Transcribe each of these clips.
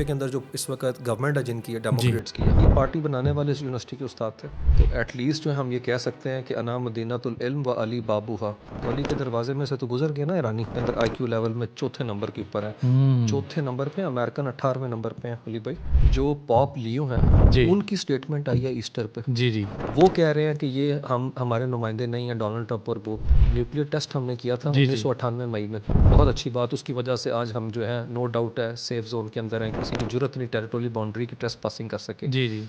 UK के अंदर जो इस वक्त गवर्नमेंट है जिनकी है जी डेमोक्रेट्स की है, ये पार्टी बनाने वाले इस यूनिवर्सिटी के उस्ताद थे। तो एटलीस्ट जो है हम ये कह सकते हैं कि अना मदीनातुल इल्म व अली बाबूहा, तो अली के दरवाजे में से तो गुजर गए ना। ईरानी के अंदर आईक्यू लेवल में चौथे नंबर के ऊपर है, चौथे नंबर पे। अमेरिकन 18वें नंबर पे हैं अली भाई। जो पॉप लियो हैं जी उनकी स्टेटमेंट आई है ईस्टर पे। जी जी वो कह रहे हैं कि ये हम हमारे नुमाइंदे नहीं हैं डोनाल्ड ट्रंप, और वो न्यूक्लियर टेस्ट हमने किया था जी 1998 मई में। बहुत अच्छी बात, उसकी वजह से आज हम जो है नो डाउट है सेफ जोन के अंदर हैं, किसी की जरूरत नहीं टेरिटोरियल बाउंड्री की ट्रेस पासिंग कर सके। जी जी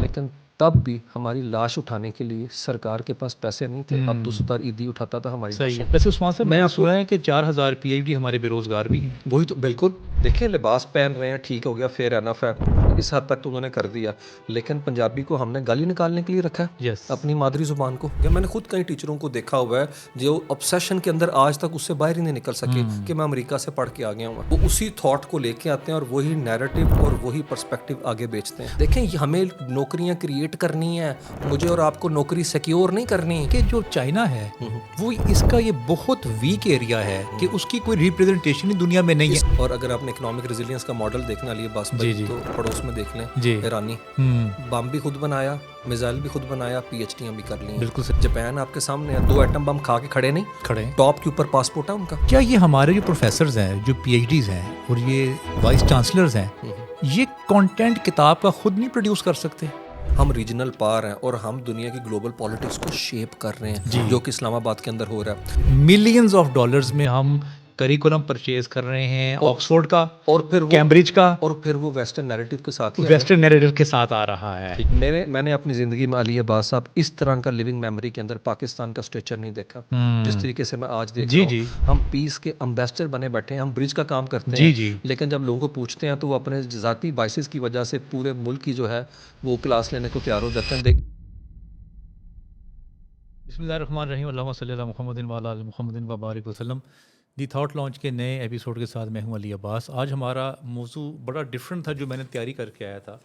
लेकिन तब भी हमारी लाश उठाने के लिए सरकार के पास पैसे नहीं थे। अब दुसदार ईदी उठाता था हमारी सही है। लाशें। वैसे उस्मान साहब मैं मैंने आपको सुना है कि 4000 पीएचडी हमारे बेरोजगार भी हैं। वही तो बिल्कुल देखें, लिबास पहन रहे हैं, ठीक हो गया, फेयर एनफ है, इस हद तक तो उन्होंने कर दिया। लेकिन पंजाबी को हमने गाली निकालने के लिए रखा है यस अपनी मादरी ज़ुबान को। या मैंने खुद कई टीचरों को देखा हुआ है जो ऑब्सेशन के अंदर आज तक उससे बाहर ही नहीं निकल सके कि मैं अमेरिका से पढ़ के आ गया हूँ। वो उसी थॉट को लेके आते हैं और वही नैरेटिव और वही पर्सपेक्टिव आगे बेचते हैं। देखें, ये हमें नौकरियां क्रिएट करनी है, मुझे और आपको नौकरी सिक्योर नहीं करनी है। कि जो चाइना है वो इसका ये बहुत वीक एरिया है कि उसकी कोई रिप्रेजेंटेशन ही दुनिया में नहीं है। और अगर आपने इकोनॉमिक रेजिलियंस का मॉडल देखना लिए बस जी, जी। तो पड़ोस में देख लें, जी ईरानी बम भी खुद बनाया, मिसाइल भी खुद बनाया, पीएचडी भी कर ली हैं। बिल्कुल सही। जापान आपके सामने है, 2 एटम बम खा के खड़े नहीं, खड़े हैं। टॉप के ऊपर पासपोर्ट है उनका। क्या ये हमारे जो प्रोफेसर्स हैं जो पीएचडीज हैं और ये वाइस चांसलर्स हैं ये कंटेंट किताब का खुद नहीं प्रोड्यूस कर सकते? हम रीजनल पावर हैं और हम दुनिया की ग्लोबल पॉलिटिक्स को शेप कर रहे हैं, जो कि इस्लामाबाद के अंदर हो रहा है। मिलियंस ऑफ डॉलर्स में हम करिकुलम परचेज कर रहे हैं ऑक्सफोर्ड का और फिर वो कैम्ब्रिज का और फिर वो वेस्टर्न नैरेटिव के साथ ही आ वेस्टर्न नैरेटिव के साथ आ रहा है। मैंने अपनी ज़िंदगी में अली अब्बास साहब इस तरह का लिविंग मेमोरी के अंदर पाकिस्तान का स्ट्रेचर नहीं देखा जिस तरीके से मैं आज देख जी, रहा जी। हूँ। हम पीस के एम्बेसडर बने बैठे हैं, हम ब्रिज का काम करते जी, हैं, जी। लेकिन जब लोगों को पूछते हैं तो वो अपने ज़ाती बाइसेस की वजह से पूरे मुल्क की जो है वो क्लास लेने को तैयार हो जाते हैं। बिस्मिल्लाहिर्रहमानिर्रहीम अल्लाहुम्मा सल्ली अला मुहम्मदिन व अला आलि मुहम्मदिन व बारिक वसल्लम। दी थॉट लॉन्च के नए एपिसोड के साथ मैं हूं अली अब्बास। आज हमारा मौजू बड़ा डिफरेंट था जो मैंने तैयारी करके आया था,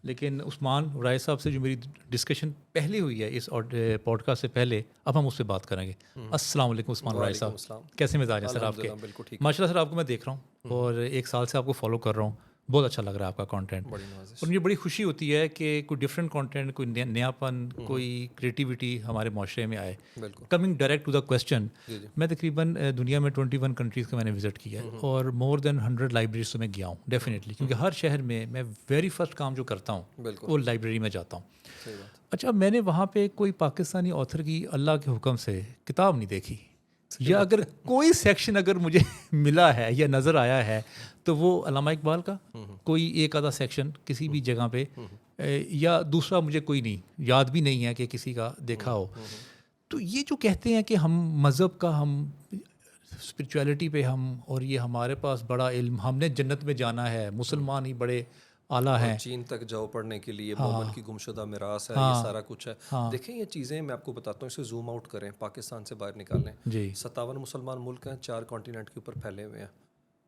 लेकिन उस्मान राय साहब से जो मेरी डिस्कशन पहले हुई है इस पॉडकास्ट से पहले, अब हम उससे बात करेंगे। अस्सलाम वालेकुम उस्मान राय साहब, अस्सलाम। कैसे मिजाज हैं सर आपके? अल्हम्दुलिल्लाह बिल्कुल ठीक। माशाल्लाह सर आपको मैं देख रहा हूँ और 1 साल से आपको फॉलो कर रहा हूँ, बहुत अच्छा लग रहा है आपका कंटेंट। बड़ी नवाजिश। और मुझे बड़ी खुशी होती है कि कोई डिफरेंट कंटेंट, कोई नयापन, कोई क्रिएटिविटी हमारे माशरे में आए। बिल्कुल। Coming direct to the question, जी जी। मैं तकरीबन दुनिया में 21 कंट्रीज़ का मैंने विजिट किया है और मोर देन 100 लाइब्रेरीज तो मैं गया हूँ डेफिनेटली, क्योंकि हर शहर में मैं वेरी फर्स्ट काम जो करता हूँ बिल्कुल वो लाइब्रेरी में जाता हूँ। सही बात। अच्छा, मैंने वहाँ पे कोई पाकिस्तानी ऑथर की अल्लाह के हुक्म से किताब नहीं देखी, या अगर कोई सेक्शन अगर मुझे मिला है या नज़र आया है तो वो अल्लामा इकबाल का कोई एक आधा सेक्शन किसी भी जगह पे, या दूसरा मुझे कोई नहीं याद भी नहीं है कि किसी का देखा हो। तो ये जो कहते हैं कि हम मज़हब का, हम स्पिरिचुअलिटी पे हम, और ये हमारे पास बड़ा इल्म, हमने जन्नत में जाना है, मुसलमान ही बड़े आला और हैं। चीन तक जाओ पढ़ने के लिए, हाँ, मोमन की गुमशुदा मिरास है, ये हाँ, सारा कुछ है। हाँ। देखें, ये चीज़ें मैं आपको बताता हूँ, इसे जूम आउट करें, पाकिस्तान से बाहर निकालें। जी 57 मुसलमान मुल्क हैं, 4 कॉन्टिनेंट के ऊपर फैले हुए हैं।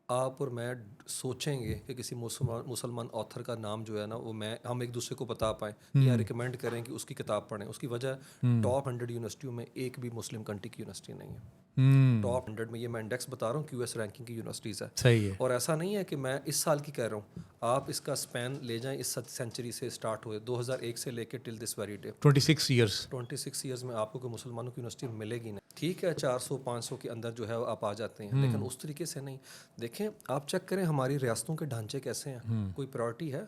आप और मैं सोचेंगे कि किसी मुसलमान ऑथर का नाम जो है ना वो हम एक दूसरे को बता पाएँ या रिकमेंड करें कि उसकी किताब पढ़ें। उसकी वजह टॉप 100 यूनिवर्सिटियों में एक भी मुस्लिम कंट्री की यूनिवर्सिटी नहीं है। टॉप 100 में, ये मैं इंडेक्स बता रहा हूँ, क्यूएस रैंकिंग की यूनिवर्सिटीज़ है। सही है। और ऐसा नहीं है कि मैं इस साल की कह रहा हूँ, आप इसका स्पैन ले जाएं, इस सेंचुरी से स्टार्ट हुए 2001 से लेके till this very day 26 years. 26 years में आपको कोई मुसलमानों की यूनिवर्सिटी मिलेगी नहीं। ठीक है, 400-500 के अंदर जो है आप आ जाते हैं, लेकिन उस तरीके से नहीं। देखें, आप चेक करें हमारी रियासतों के ढांचे कैसे हैं। कोई प्रायोरिटी है?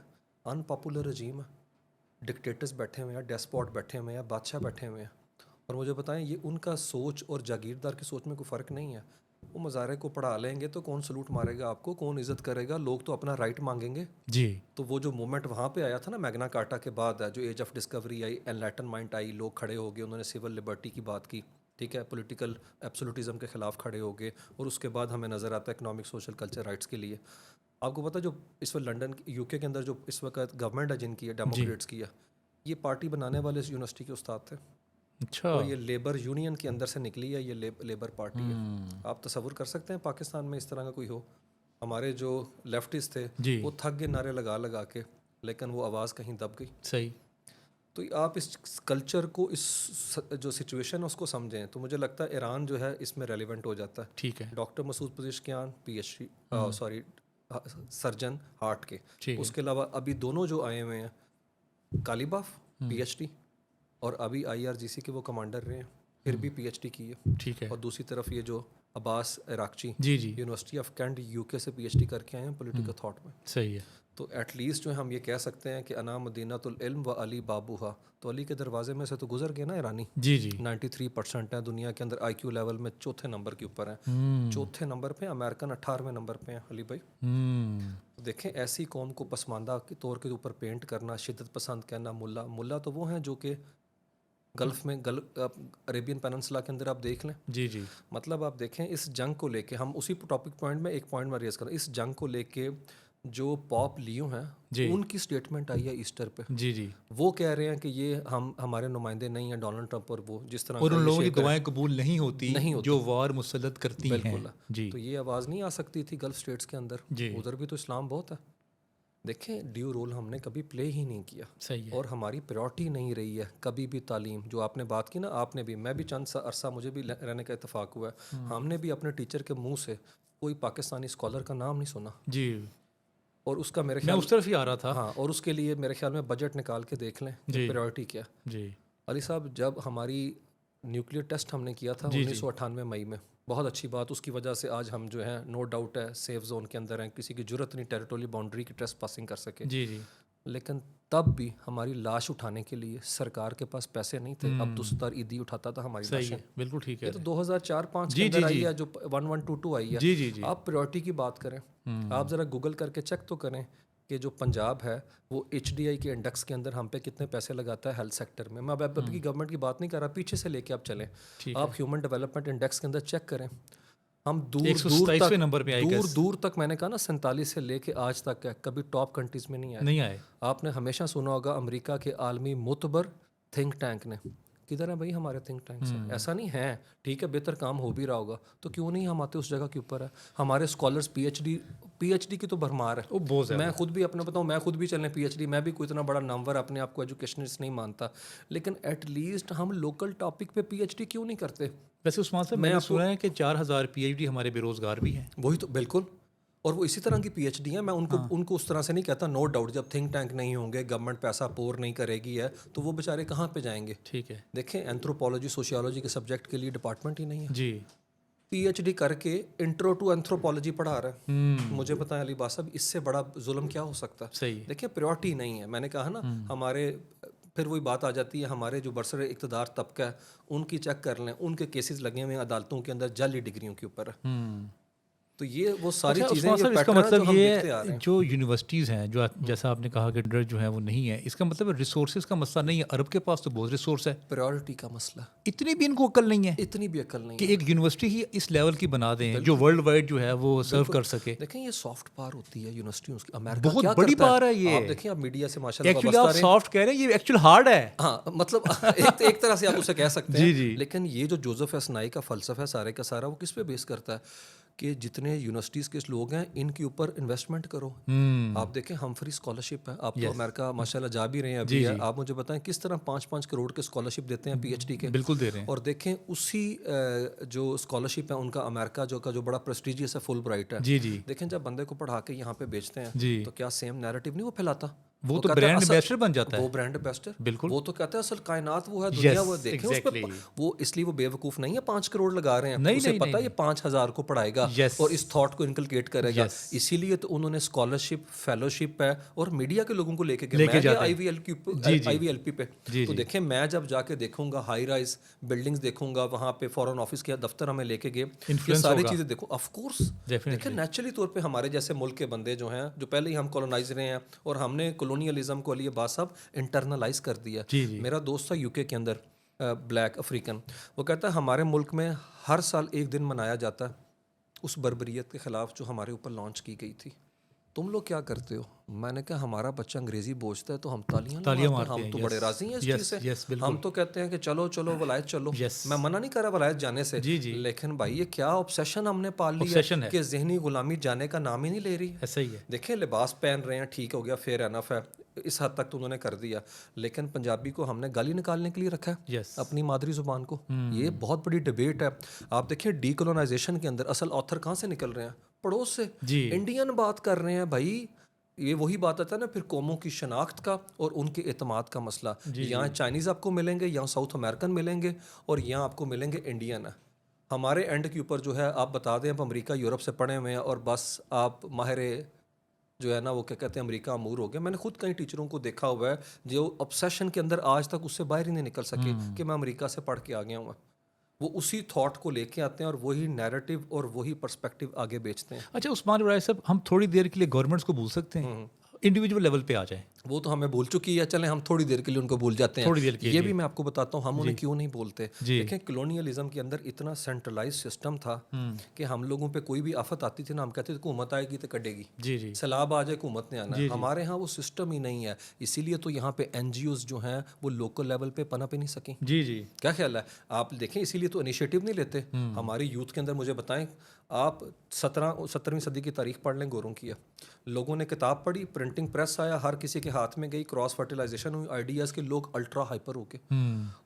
अनपॉपुलर रजीम है, डिक्टेटर्स बैठे हुए हैं, डेस्पॉट बैठे हुए हैं, बादशाह बैठे हुए हैं। और मुझे बताएं, ये उनका सोच और जागीरदार की सोच में कोई फ़र्क नहीं है। वो मज़ारे को पढ़ा लेंगे तो कौन सलूट मारेगा आपको, कौन इज़्ज़त करेगा, लोग तो अपना राइट मांगेंगे। जी तो वो जो मूवमेंट वहाँ पे आया था ना मैग्ना कार्टा के बाद, जो एज ऑफ डिस्कवरी आई, एनलाइटनमेंट आई, लोग खड़े हो गए, उन्होंने सिविल लिबर्टी की बात की, ठीक है, पॉलिटिकल एब्सोल्यूटिज्म के ख़िलाफ़ खड़े हो गए, और उसके बाद हमें नज़र आता है इकोनॉमिक सोशल कल्चर राइट्स के लिए। आपको पता है जो इस वक्त लंदन यूके के अंदर जो इस वक्त गवर्नमेंट है जिनकी है, डेमोक्रेट्स की है, ये पार्टी बनाने वाले इस यूनिवर्सिटी के उस्ताद थे। अच्छा। और ये लेबर यूनियन के अंदर से निकली है, ये लेबर पार्टी है। आप तसव्वुर कर सकते हैं पाकिस्तान में इस तरह का कोई हो? हमारे जो लेफ्टिस्ट थे जी वो थक गए नारे लगा लगा के, लेकिन वो आवाज़ कहीं दब गई। सही। तो आप इस कल्चर को, इस जो सिचुएशन है उसको समझें, तो मुझे लगता है ईरान जो है इसमें रेलिवेंट हो जाता है। ठीक है। Doctor Masoud Pezeshkian, PhD, sorry, surgeon heart के। ठीक है। उसके अलावा अभी दोनों जो आए हुए हैं कालीबाफ पीएचडी, और अभी आईआरजीसी के वो कमांडर रहे हैं, फिर भी पीएचडी की है। ठीक है। और दूसरी तरफ ये जो अब्बास इराकची जी जी यूनिवर्सिटी ऑफ कैंट यूके से पीएचडी करके आए हैं पॉलिटिकल थॉट में। सही है। तो एटलीस्ट जो है हम ये कह सकते हैं कि अना मदीनातुल इल्म व अली बाबूहा, तो अली के दरवाजे में से तो गुजर गए ना ईरानी। जी जी 93% है दुनिया के अंदर, आईक्यू लेवल में चौथे नंबर के ऊपर है। चौथे नंबर पे अमेरिकन 18वें नंबर पे हैं अली भाई। तो देखें ऐसी कौम को पसमानदा के तौर के ऊपर पेंट करना, शिद्दत पसंद कहना, मुल्ला तो वो हैं जो कि गल्फ़ में अरेबियन पेनिनसुला के अंदर आप देख लें। जी जी मतलब आप देखें इस जंग को लेके, हम उसी टॉपिक पॉइंट में एक पॉइंट में रेज करें, इस जंग को लेके जो पॉप लियो हैं उनकी स्टेटमेंट आई है ईस्टर पे। जी जी वो कह रहे हैं कि ये हम हमारे नुमाइंदे नहीं हैं डोनाल्ड ट्रंप और वो जिस तरह और का उन ये लोगों की शेख है। दुआएं कबूल नहीं होती जो वार मुसल्लत करती हैं। बिल्कुल। जी तो ये आवाज़ नहीं आ सकती थी गल्फ स्टेट्स के अंदर, जी उधर भी तो इस्लाम बहुत है। देखें ड्यू रोल हमने कभी प्ले ही नहीं किया, सही है। और हमारी प्रायोरिटी नहीं रही है कभी भी तालीम। जो आपने बात की ना, आपने भी, मैं भी चंद सा अरसा मुझे भी रहने का इत्तेफाक हुआ है, हमने भी अपने टीचर के मुंह से कोई पाकिस्तानी स्कॉलर का नाम नहीं सुना। जी और उसका मेरे मैं ख्याल, उस तरफ ही आ रहा था। हाँ, और उसके लिए मेरे ख्याल में बजट निकाल के देख लें जी। प्रायोरिटी क्या। जी अली साहब जब हमारी न्यूक्लियर टेस्ट हमने किया था 1998 मई में, बहुत अच्छी बात, उसकी वजह से आज हम जो है नो डाउट है सेफ जोन के अंदर हैं, किसी की जरूरत नहीं टेरिटोरियल बाउंड्री की ट्रेस पासिंग कर सके। जी जी लेकिन तब भी हमारी लाश उठाने के लिए सरकार के पास पैसे नहीं थे। अब दुस्तर ईदी उठाता था हमारी सही लाशें। है, बिल्कुल ठीक है। ये तो 2004-5 जी, के अंदर जी, आई जी। है, जो 1122 आई है। जी जी जी आप प्रायोरिटी की बात करें, आप ज़रा गूगल करके चेक तो करें कि जो पंजाब है वो HDI के इंडेक्स के अंदर हम पे कितने पैसे लगाता है हेल्थ सेक्टर में। मैं अब की गवर्नमेंट की बात नहीं कर रहा, पीछे से लेके आप चलें, ठीक आप ह्यूमन डेवलपमेंट इंडेक्स के अंदर चेक करें, हम दूर 127वें नंबर पे आई दूर दूर तक, मैंने कहा ना 47 से लेके आज तक है, कभी टॉप कंट्रीज में नहीं आए। नहीं आए। आपने हमेशा सुना होगा अमेरिका के आलमी मोतबर थिंक टैंक ने, किधर है भाई हमारे थिंक टैंक्स हैं? ऐसा नहीं है, ठीक है बेहतर काम हो भी रहा होगा, तो क्यों नहीं हम आते उस जगह के ऊपर है। हमारे स्कॉलर्स पीएचडी की तो भरमार है। वो बहुत ज़्यादा। मैं खुद भी अपने बताऊँ, मैं खुद भी चलने पीएचडी, मैं भी कोई इतना बड़ा नामवर अपने आप को एजुकेशनिस्ट नहीं मानता, लेकिन एटलीस्ट हम लोकल टॉपिक पे पीएचडी क्यों नहीं करते। वैसे उस्मान साहब मैंने सुना है कि 4000 PhD हमारे बेरोजगार भी हैं। वही तो, बिल्कुल, और वो इसी तरह की पीएचडी है। मैं उनको उस तरह से नहीं कहता, नो डाउट, जब थिंक टैंक नहीं होंगे, गवर्नमेंट पैसा पोर नहीं करेगी है, तो वो बेचारे कहाँ पे जाएंगे। ठीक है देखें एंथ्रोपोलॉजी सोशियोलॉजी के सब्जेक्ट के लिए डिपार्टमेंट ही नहीं है। जी पीएचडी करके इंट्रो टू एंथ्रोपोलॉजी पढ़ा रहा है। मुझे पता है अली बात साहब, इससे बड़ा जुल्म क्या हो सकता है। सही है। देखिए प्रायोरिटी नहीं है, मैंने कहा ना, हमारे फिर वही बात आ जाती है, हमारे जो बरसर इक़्तिदार तबका है उनकी चेक कर लें, उनके केसेस लगे हुए हैं अदालतों के अंदर जाली डिग्रियों के ऊपर। तो ये वो सारी चीज़ें, उस्मान साहब, इसका पैटर्न है जो मतलब हम ये देखते आ रहे हैं। जो यूनिवर्सिटीज़ हैं, जो जैसा आपने कहा कि डर जो है वो नहीं है, इसका मतलब रिसोर्सेज का मसला नहीं है। अरब के पास तो बहुत रिसोर्स है, प्रायोरिटी का मसला, इतनी भी इनको अक्ल नहीं है इतनी भी अकल नहीं कि है। एक यूनिवर्सिटी ही इस लेवल की बना दें जो वर्ल्ड वाइड जो है वो सर्व कर सके। देखें ये सॉफ्ट पावर होती है यूनिवर्सिटियों की। अमेरिका बहुत क्या बड़ी करता पावर है ये। आप देखें, आप मीडिया से माशाल्लाह एक्चुअली आप सॉफ्ट कह रहे हैं, ये एक्चुअल हार्ड है। हाँ, मतलब एक तरह से आप उसे कह सकते हैं। जी, जी। लेकिन ये जो जोसेफ एसनाई का फ़लसफ़ा है सारे का सारा, वो किस पे बेस करता है कि जितने यूनिवर्सिटीज़ के लोग हैं इनके ऊपर इन्वेस्टमेंट करो। आप देखें हमफ्री स्कॉलरशिप है, आप तो अमेरिका माशाल्लाह जा भी रहे हैं अभी है। आप मुझे बताएं किस तरह 5-5 करोड़ के स्कॉलरशिप देते हैं पीएचडी के। बिल्कुल दे रहे हैं। और देखें उसी जो स्कॉलरशिप है उनका अमेरिका जो बड़ा प्रेस्टिजियस है, फुल ब्राइट है। जी जी देखें जब बंदे को पढ़ा के यहाँ पे बेचते हैं जी तो क्या सेम नैरेटिव नहीं वो फैलाता। वो तो कहता है ब्रांड असल- एम्बेसडर बन जाता है। वो ब्रांड एम्बेसडर, बिल्कुल। वो तो कहता है असल कायनात वो है, दुनिया वो देखें उस exactly. पे वो, इसलिए वो बेवकूफ़ नहीं है 5 करोड़ लगा रहे हैं। नहीं, उसे नहीं, पता है नहीं, ये 5000 को पढ़ाएगा Yes. और इस थॉट को इनकलकेट करेगा। Yes. इसीलिए तो उन्होंने स्कॉलरशिप, फेलोशिप है और मीडिया के लोगों को लेके जाते हैं। IVLP पे। तो देखें मैं जब जाके देखूंगा हाई राइज बिल्डिंग्स देखूंगा, वहाँ पे फॉरेन ऑफिस के दफ्तर हमें लेके गए, ये सारी चीज़ें देखो। ऑफ कोर्स देखें नेचुरली तौर पे हमारे जैसे मुल्क के बंदे जो हैं, जो पहले ही हम कॉलोनाइज रहे हैं और हमने कॉलोनियलिज्म को लिए बात सब इंटरनलाइज कर दिया। मेरा दोस्त था यूके के अंदर, ब्लैक अफ्रीकन, वो कहता है हमारे मुल्क में हर साल एक दिन मनाया जाता है उस बर्बरियत के ख़िलाफ़ जो हमारे ऊपर लॉन्च की गई थी। तुम लोग क्या करते हो? मैंने कहा हमारा बच्चा अंग्रेजी बोझता है तो हम तालियां मारते हैं, हम तो बड़े राजी हैं इस चीज़ से। हम तो कहते हैं कि चलो चलो वलायत चलो। मैं मना नहीं कर रहा वलायत जाने से, लेकिन भाई ये क्या ऑब्सेशन हमने पाल लिया है कि जहनी गुलामी जाने का नाम ही नहीं ले रही। ऐसा ही है। देखें लिबास पहन रहे हैं, ठीक हो गया, फेयर एनफ है, इस हद तक तो उन्होंने कर दिया, लेकिन पंजाबी को हमने गाली निकालने के लिए रखा है अपनी मादरी जुबान को। ये बहुत बड़ी डिबेट है। आप देखिए डीकोलोनाइजेशन के अंदर असल ऑथर कहाँ से निकल रहे हैं? पड़ोस से जी इंडियन बात कर रहे हैं भाई। ये वही बात आता है ना फिर कौमों की शनाख्त का और उनके एतमाद का मसला। यहाँ चाइनीज़ आपको मिलेंगे, यहाँ साउथ अमेरिकन मिलेंगे और यहाँ आपको मिलेंगे इंडियन। हमारे एंड के ऊपर जो है आप बता दें, आप अमेरिका यूरोप से पढ़े हुए हैं और बस आप माहिर जो है ना वो क्या कहते हैं अमेरिका अमूर हो गया। मैंने खुद कई टीचरों को देखा हुआ है जो ऑब्सेशन के अंदर आज तक उससे बाहर ही नहीं निकल सके कि मैं अमेरिका से पढ़ के आ गया हूँ। वो उसी थॉट को लेके आते हैं और वही नैरेटिव और वही पर्सपेक्टिव आगे बेचते हैं। अच्छा उस्मान इब्राहिम साहब, हम थोड़ी देर के लिए गवर्नमेंट्स को भूल सकते हैं, इंडिविजुअल लेवल पे आ जाए? वो तो हमें भूल चुकी है, चलें हम थोड़ी देर के लिए उनको भूल जाते हैं। थोड़ी देर के ये भी मैं आपको बताता हूँ हम उन्हें क्यों नहीं बोलते। जी। देखें कॉलोनियलिज्म के अंदर इतना सेंट्रलाइज सिस्टम था कि हम लोगों पे कोई भी आफत आती थी ना हम कहते थे हुकूमत आएगी तो कटेगी, जी जी सैलाब आ जाए हुकूमत ने आना है। हमारे यहाँ वो सिस्टम ही नहीं है, इसीलिए तो यहाँ पे NGOs जो हैं वो लोकल लेवल पे पनप ही नहीं सकें। जी जी क्या ख्याल है आप देखें, इसीलिए तो इनिशिएटिव नहीं लेते। हमारी यूथ के अंदर मुझे बताएं, आप 17वीं सदी की तारीख पढ़ लें गोरों की है, लोगों ने किताब पढ़ी, प्रिंटिंग प्रेस आया, हर किसी के हाथ में गई, क्रॉस फर्टिलाइजेशन हुई, आइडियाज़ के लोग अल्ट्रा हाइपर हो गए।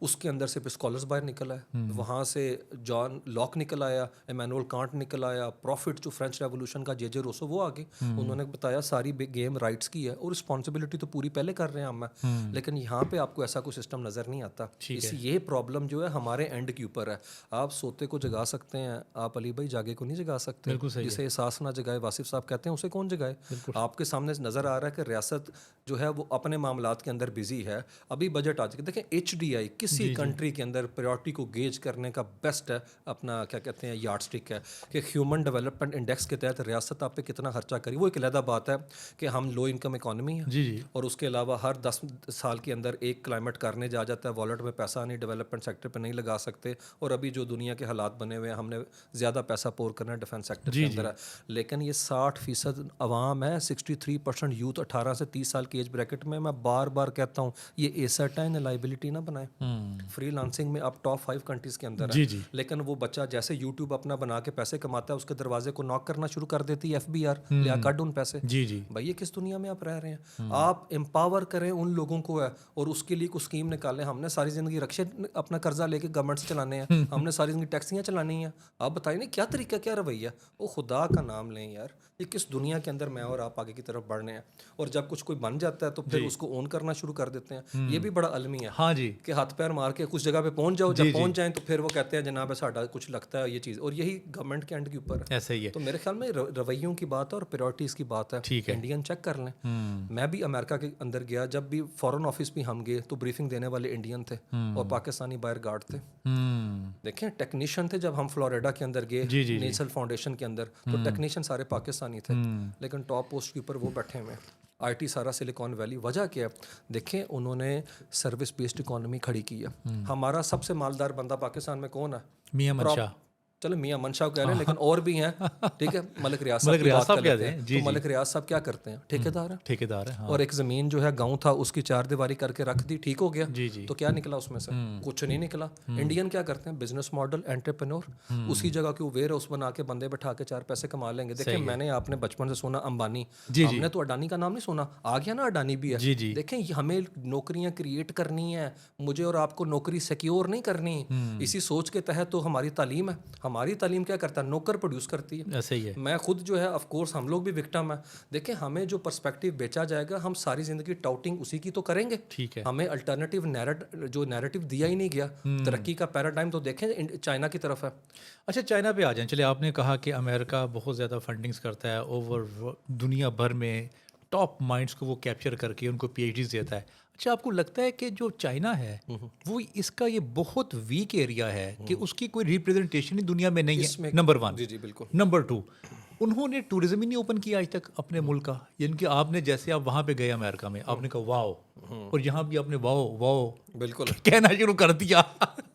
उसके अंदर से स्कॉलर्स बाहर निकल आए, वहाँ से जॉन लॉक निकल आया, इमैनुअल कांट निकल आया, प्रॉफिट जो फ्रेंच रेवोल्यूशन का जे रोसो वो आ गए। उन्होंने बताया सारी गेम राइट्स की है और रिस्पॉन्सिबिलिटी तो पूरी पहले कर रहे हैं हम, लेकिन यहाँ पे आपको ऐसा कोई सिस्टम नज़र नहीं आता। ये प्रॉब्लम जो है हमारे एंड के ऊपर है। आप सोते को जगा सकते हैं, आप अली भाई जागे को नहीं जगा सकते। जिसे एहसास ना जगाए वासिफ साहब कहते हैं उसे कौन जगाए। आपके सामने नज़र आ रहा है कि रियासत जो है वो अपने मामलात के अंदर बिजी है। अभी बजट आ जाए, देखें HDI किसी कंट्री के अंदर प्रायोरिटी को गेज करने का बेस्ट है अपना क्या कहते हैं यार्ड स्टिक है कि ह्यूमन डेवलपमेंट इंडेक्स के तहत रियासत आप पे कितना खर्चा करी। वो एक अलहदा बात है कि हम लो इनकम इकॉनमी है जी जी और उसके अलावा हर 10 साल के अंदर एक क्लाइमेट करने जा जाता है, वॉलेट में पैसा नहीं, डेवलपमेंट सेक्टर पर नहीं लगा सकते। और अभी जो दुनिया के हालात बने हुए हैं हमने ज़्यादा पैसा पोर करना है डिफेंस सेक्टर के अंदर है, लेकिन ये 60% अवाम है, 63% यूथ 18 से 30 साल की एज ब्रैकेट में। मैं बार बार कहता हूँ ये एसेट है, इन्हें लाइबिलिटी ना बनाए। फ्रीलांसिंग में अब टॉप 5 कंट्रीज़ के अंदर है, लेकिन वो बच्चा जैसे यूट्यूब अपना बना के पैसे कमाता है उसके दरवाजे को नॉक करना शुरू कर देती है FBR, लिया काट उन पैसे। जी जी भाई ये किस दुनिया में आप रह रहे हैं। आप एम्पावर करें उन लोगों को है और उसके लिए कुछ स्कीम निकालें। हमने सारी ज़िंदगी रक्शे अपना कर्जा लेके गवर्नमेंट से चलाने हैं, हमने सारी ज़िंदगी टैक्सियाँ चलानी हैं। आप बताइए ना क्या तरीका, क्या रवैया। वो खुदा का नाम लें यार, ये किस दुनिया के अंदर मैं और आप आगे की तरफ बढ़ रहे हैं। और जब कुछ कोई बन जाता है तो फिर उसको ओन करना शुरू कर देते हैं। ये भी बड़ा अलमी है। हाँ जी कि हाथ पैर मार के कुछ जगह पे पहुंच जाओ, जब पहुंच जाएं तो फिर वो कहते हैं जनाब साडा कुछ लगता है ये चीज़। और यही गवर्नमेंट के एंड के ऊपर है। ऐसा ही है। तो मेरे ख्याल में रवैयों की बात है और प्रायोरिटीज़ की बात है। ठीक है। इंडियन चेक कर लें। मैं भी अमेरिका के अंदर गया, जब भी फॉरेन ऑफिस भी हम गए तो ब्रीफिंग देने वाले इंडियन थे और पाकिस्तानी बाहर गार्ड थे। देखें टेक्नीशियन थे। जब हम फ्लोरिडा के अंदर गए नेशनल फाउंडेशन के अंदर तो टेक्नीशियन सारे पाकिस्तानी थे, लेकिन टॉप पोस्ट के ऊपर वो बैठे हुए हैं। IT सारा सिलिकॉन वैली। वजह क्या है? देखें उन्होंने सर्विस बेस्ड इकोनॉमी खड़ी की है। हमारा सबसे मालदार बंदा पाकिस्तान में कौन है? मियां मनशा। चलो मियां मनशा कह रहे हैं, लेकिन और भी हैं। ठीक है, मलिक रियाज साहब मलिक की रियाज बात साहब कर क्या लेते हैं? हैं। जी, तो मलिक रियाज साहब क्या करते हैं? ठेकेदार हैं। ठेकेदार है हाँ। और एक ज़मीन जो है गांव था उसकी 4 दीवारी करके रख दी, ठीक हो गया। जी जी तो क्या निकला उसमें से? कुछ नहीं निकला। इंडियन क्या करते हैं? बिजनेस मॉडल, एंटरप्रेन्योर, उसी जगह के वेयर हाउस बना के बंदे बैठा के 4 पैसे कमा लेंगे। देखिए मैंने आपने बचपन से सुना अंबानी, हमने तो अडानी का नाम नहीं सुना, आ गया ना अडानी भी है। जी जी देखें हमें नौकरियां क्रिएट करनी है, मुझे और आपको नौकरी सिक्योर नहीं करनी। इसी सोच के तहत तो हमारी तालीम है। हमारी तालीम क्या करता है? नौकर प्रोड्यूस करती है। ऐसा ही है। मैं खुद जो है ऑफ कोर्स हम लोग भी विक्टिम है। देखें हमें जो पर्सपेक्टिव बेचा जाएगा हम सारी जिंदगी टाउटिंग उसी की तो करेंगे। ठीक है। हमें अल्टरनेटिव जो नैरेटिव दिया ही नहीं गया। तरक्की का पैराडाइम तो देखें चाइना की तरफ है। अच्छा चाइना पे आ जाएं। चलिए आपने कहा कि अमेरिका बहुत ज़्यादा फंडिंग्स करता है, ओवर दुनिया भर में टॉप माइंड्स को वो कैप्चर करके उनको PhDs देता है। अच्छा आपको लगता है कि जो चाइना है वो इसका ये बहुत वीक एरिया है कि उसकी कोई रिप्रेजेंटेशन ही दुनिया में नहीं है? नंबर 1। जी जी बिल्कुल। नंबर 2, उन्होंने टूरिज्म ही नहीं ओपन किया आज तक अपने मुल्क का। यानी कि आपने जैसे आप वहाँ पे गए अमेरिका में, आपने कहा वाओ, और यहाँ भी आपने वाओ वाओ बिल्कुल कहना शुरू कर दिया।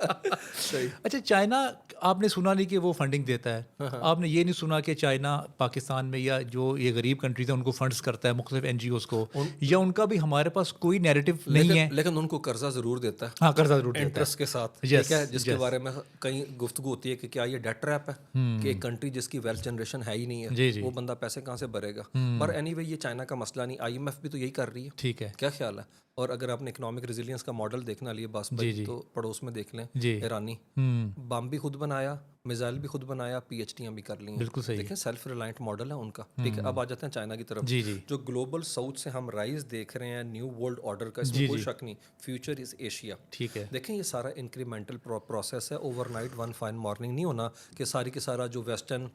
सही। अच्छा चाइना आपने सुना नहीं कि वो फंडिंग देता है, आपने ये नहीं सुना कि चाइना पाकिस्तान में या जो ये गरीब कंट्रीज है उनको फंड्स करता है मुख्तलिफ NGOs को, या उनका भी हमारे पास कोई नैरेटिव नहीं है। लेकिन उनको कर्जा जरूर देता है। हाँ कर्जा जरूर देता है इंटरेस्ट के साथ, ठीक है, जिसके बारे में कई गुफ्तगू होती है कि क्या ये डेट ट्रैप है कि एक कंट्री जिसकी वेल्थ जनरेशन है ही नहीं है, वो बंदा पैसे कहाँ से भरेगा। पर एनीवे ये चाइना का मसला नहीं, IMF भी तो यही कर रही है। ठीक है। क्या ख्याल है? और अगर आपने इकोनॉमिक रेजिलियंस का मॉडल देखना लिए बस भाई तो पड़ोस में देख लें, ईरानी बम भी खुद बनाया, मिसाइल भी खुद बनाया, पीएचडियाँ भी कर ली हैं। बिल्कुल सही। देखें सेल्फ रिलायंट मॉडल है उनका, ठीक है। अब आ जाते हैं चाइना की तरफ। जी जी जो ग्लोबल साउथ से हम राइज देख रहे हैं, न्यू वर्ल्ड ऑर्डर का, इसमें जी, कोई जी। शक नहीं, फ्यूचर इज एशिया। ठीक है। देखें ये सारा इंक्रीमेंटल प्रोसेस है, ओवरनाइट वन फाइन मॉर्निंग नहीं होना कि सारी की सारा जो वेस्टर्न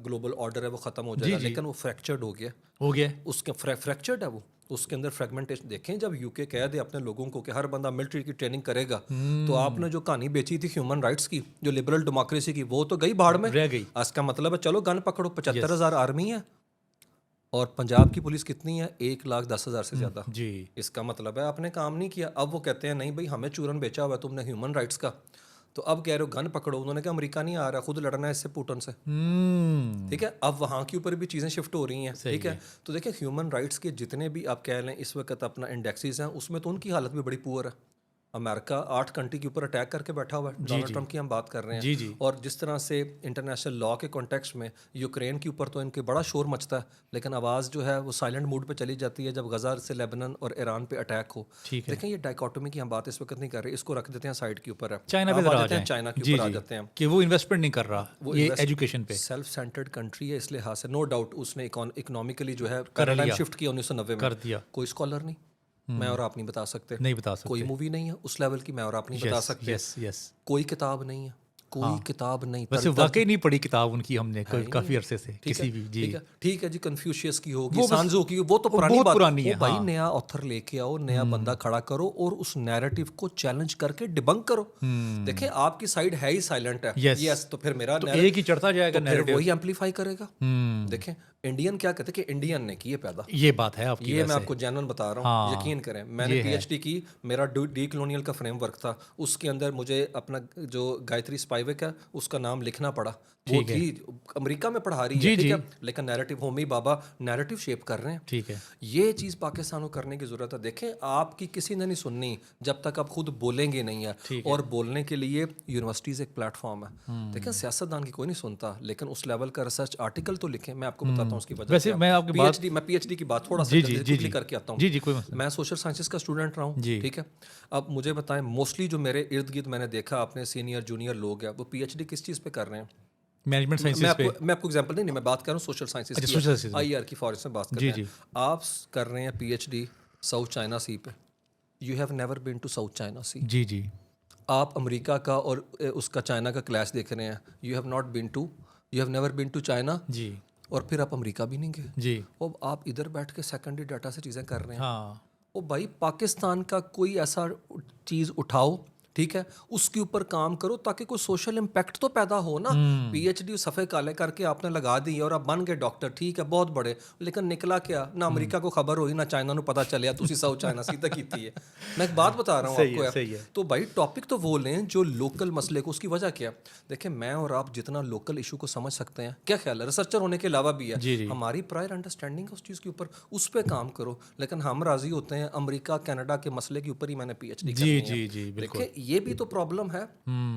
ग्लोबल ऑर्डर है वो ख़त्म हो जाएगा, जी। लेकिन वो फ्रैक्चर्ड हो गया, हो गया। उसके फ्रैक्चर्ड है वो, उसके अंदर फ्रेगमेंटेशन। देखें जब यूके कह दे अपने लोगों को कि हर बंदा मिलिट्री की ट्रेनिंग करेगा, तो आपने जो कहानी बेची थी ह्यूमन राइट्स की, जो लिबरल डेमोक्रेसी की, वो तो गई भाड़ में, रह गई। इसका मतलब है चलो गन पकड़ो। 75,000 आर्मी है और पंजाब की पुलिस कितनी है, 1,10,000 से ज़्यादा। जी। इसका मतलब है आपने काम नहीं किया। अब वो कहते हैं नहीं भाई हमें चूरन बेचा हुआ है तुमने ह्यूमन राइट्स का, तो अब कह रहे हो गन पकड़ो। उन्होंने कहा अमेरिका नहीं आ रहा, खुद लड़ना है इससे पुतिन से, ठीक है। अब वहाँ के ऊपर भी चीज़ें शिफ्ट हो रही हैं, ठीक है। तो देखिए ह्यूमन राइट्स के जितने भी आप कह लें इस वक्त अपना इंडेक्सेस हैं, उसमें तो उनकी हालत भी बड़ी पुअर है। अमेरिका 8 कंट्री के ऊपर अटैक करके बैठा हुआ है, डोनाल्ड ट्रंप की हम बात कर रहे हैं। जी जी। और जिस तरह से इंटरनेशनल लॉ के कॉन्टेक्स्ट में यूक्रेन के ऊपर तो इनके बड़ा शोर मचता है, लेकिन आवाज़ जो है वो साइलेंट मूड पे चली जाती है जब गजा से लेबनान और ईरान पे अटैक हो। ठीक है। देखें ये डाइकोटोमी की हम बात इस वक्त नहीं कर रहे, इसको रख देते हैं साइड के ऊपर है। चाइना पे अब आ जरा आ जाते हैं जाएं। चाइना के जी ऊपर आ जी। जाते हैं। कि वो इन्वेस्टमेंट नहीं कर रहा ये एजुकेशन पे। सेल्फ सेंटर्ड कंट्री है, इस लिहाज से नो डाउट उसने इकोनॉमिकली जो है कर पैराडाइम लिया। शिफ्ट किया 1990 में। कर दिया। कोई स्कॉलर नहीं, मैं और आप नहीं बता सकते, नहीं बता सकते। कोई मूवी नहीं है उस लेवल की, मैं और आप नहीं बता सकते, यस यस। कोई किताब नहीं है, कोई किताब नहीं। वैसे वाकई नहीं पढ़ी किताब उनकी हमने काफी अरसे से ठीक किसी है, भी। जी ठीक है जी, कन्फ्यूशियस की होगी, वो बस- सांजो की, वो तो वो पुरानी बहुत बात पुरानी वो है, भाई हाँ। नया ऑथर लेके आओ, नया बंदा खड़ा करो और उस नैरेटिव को चैलेंज करके डिबंक करो। देखिए आपकी साइड है ही साइलेंट है, Yes. यस, तो फिर मेरा तो एक ही चढ़ता जाएगा तो फिर नैरेटिव। वही एम्पलीफाई करेगा। देखें इंडियन क्या कहते हैं कि इंडियन ने किए पैदा, ये बात है आपकी। ये मैं आपको जेन्युइन बता रहा हूँ, हाँ, यकीन करें। मैंने पीएचडी की, मेरा डी कॉलोनियल का फ्रेमवर्क था, उसके अंदर मुझे अपना जो गायत्री स्पाइवेक है उसका नाम लिखना पड़ा। वो थी अमेरिका में पढ़ा रही है, ठीक है, लेकिन नैरेटिव होमी बाबा नैरेटिव शेप कर रहे हैं। ठीक है। ये चीज़ पाकिस्तान को करने की ज़रूरत है। देखें आपकी किसी ने नहीं सुननी जब तक आप खुद बोलेंगे नहीं है, और बोलने के लिए यूनिवर्सिटीज़ एक प्लेटफॉर्म है। देखें सियासतदान की कोई नहीं सुनता, लेकिन उस लेवल का रिसर्च आर्टिकल तो लिखें। मैं आपको बताता हूँ उसकी वजह। वैसे मैं आपकी पीएचडी की बात थोड़ा सा quickly करके आता हूँ। जी जी, कोई मसला मैं सोशल साइंसेस का स्टूडेंट रहा हूँ, ठीक है। अब मुझे बताएं मोस्टली जो मेरे इर्द गिर्द मैंने देखा, अपने सीनियर जूनियर लोग हैं, वो पीएचडी किस चीज़ पे कर रहे हैं? मैनेजमेंट साइंसेस पे। मैं आपको एग्जांपल नहीं, मैं बात कर रहा हूँ सोशल साइंसेस की, आईआर की फॉर इंस्टेंस बात कर रहे हैं। आप कर रहे हैं पीएचडी साउथ चाइना सी पे, you have never been to South China Sea. जी जी। आप अमेरिका का और उसका चाइना का क्लैश देख रहे हैं, you have never been to China जी। और फिर आप अमेरिका भी नहीं गए जी। और आप इधर बैठ के सेकेंडरी डाटा से चीज़ें कर रहे हैं। हाँ। ओ भाई पाकिस्तान का कोई ऐसा चीज़ उठाओ, ठीक है, उसके ऊपर काम करो ताकि कोई सोशल इम्पैक्ट तो पैदा हो ना। पीएचडी सफ़े काले करके आपने लगा दी और आप बन गए डॉक्टर, ठीक है, बहुत बड़े, लेकिन निकला क्या? ना अमेरिका को खबर हुई, ना चाइना को पता चलिया तुसी साउथ चाइना सीधा की थी है। मैं एक बात बता रहा हूँ आपको यार, तो भाई टॉपिक तो वो लें जो लोकल मसले को, उसकी वजह क्या? देखिए मैं और आप जितना लोकल इशू को समझ सकते हैं, क्या ख्याल है, रिसर्चर होने के अलावा भी है, हमारी प्रायर अंडरस्टैंडिंग उस चीज़ के ऊपर, उस पर काम करो। लेकिन हम राजी होते हैं अमेरिका कनाडा के मसले के ऊपर ही मैंने पीएचडी करनी है। जी जी, देखिए ये भी तो प्रॉब्लम है,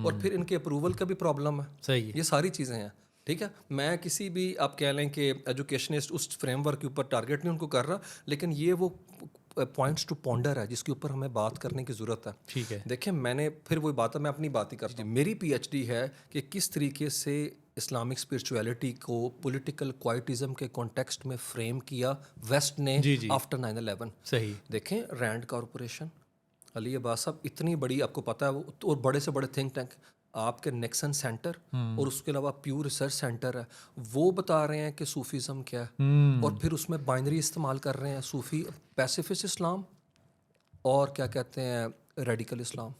और फिर इनके अप्रूवल का भी प्रॉब्लम है। सही है। ये सारी चीज़ें हैं, ठीक है। मैं किसी भी आप कह लें कि एजुकेशनिस्ट उस फ्रेमवर्क के ऊपर टारगेट नहीं उनको कर रहा, लेकिन ये वो पॉइंट्स टू पॉन्डर है जिसके ऊपर हमें बात करने की ज़रूरत है। ठीक है। देखिए मैंने फिर वही बात है, मैं अपनी बात ही करता हूँ। मेरी पीएचडी है कि किस तरीके से इस्लामिक स्पिरिचुअलिटी को पॉलिटिकल क्वाइटिज्म के कॉन्टेक्स्ट में फ्रेम किया वेस्ट ने आफ्टर 9/11। सही। देखें रैंड कॉरपोरेशन, अली अब्बास साहब, इतनी बड़ी, आपको पता है वो, और बड़े से बड़े थिंक टैंक, आपके नेक्सन सेंटर और उसके अलावा प्यू रिसर्च सेंटर है, वो बता रहे हैं कि सूफीज़म क्या है, और फिर उसमें बाइनरी इस्तेमाल कर रहे हैं, सूफ़ी पैसिफिस्ट इस्लाम और क्या कहते हैं रेडिकल इस्लाम।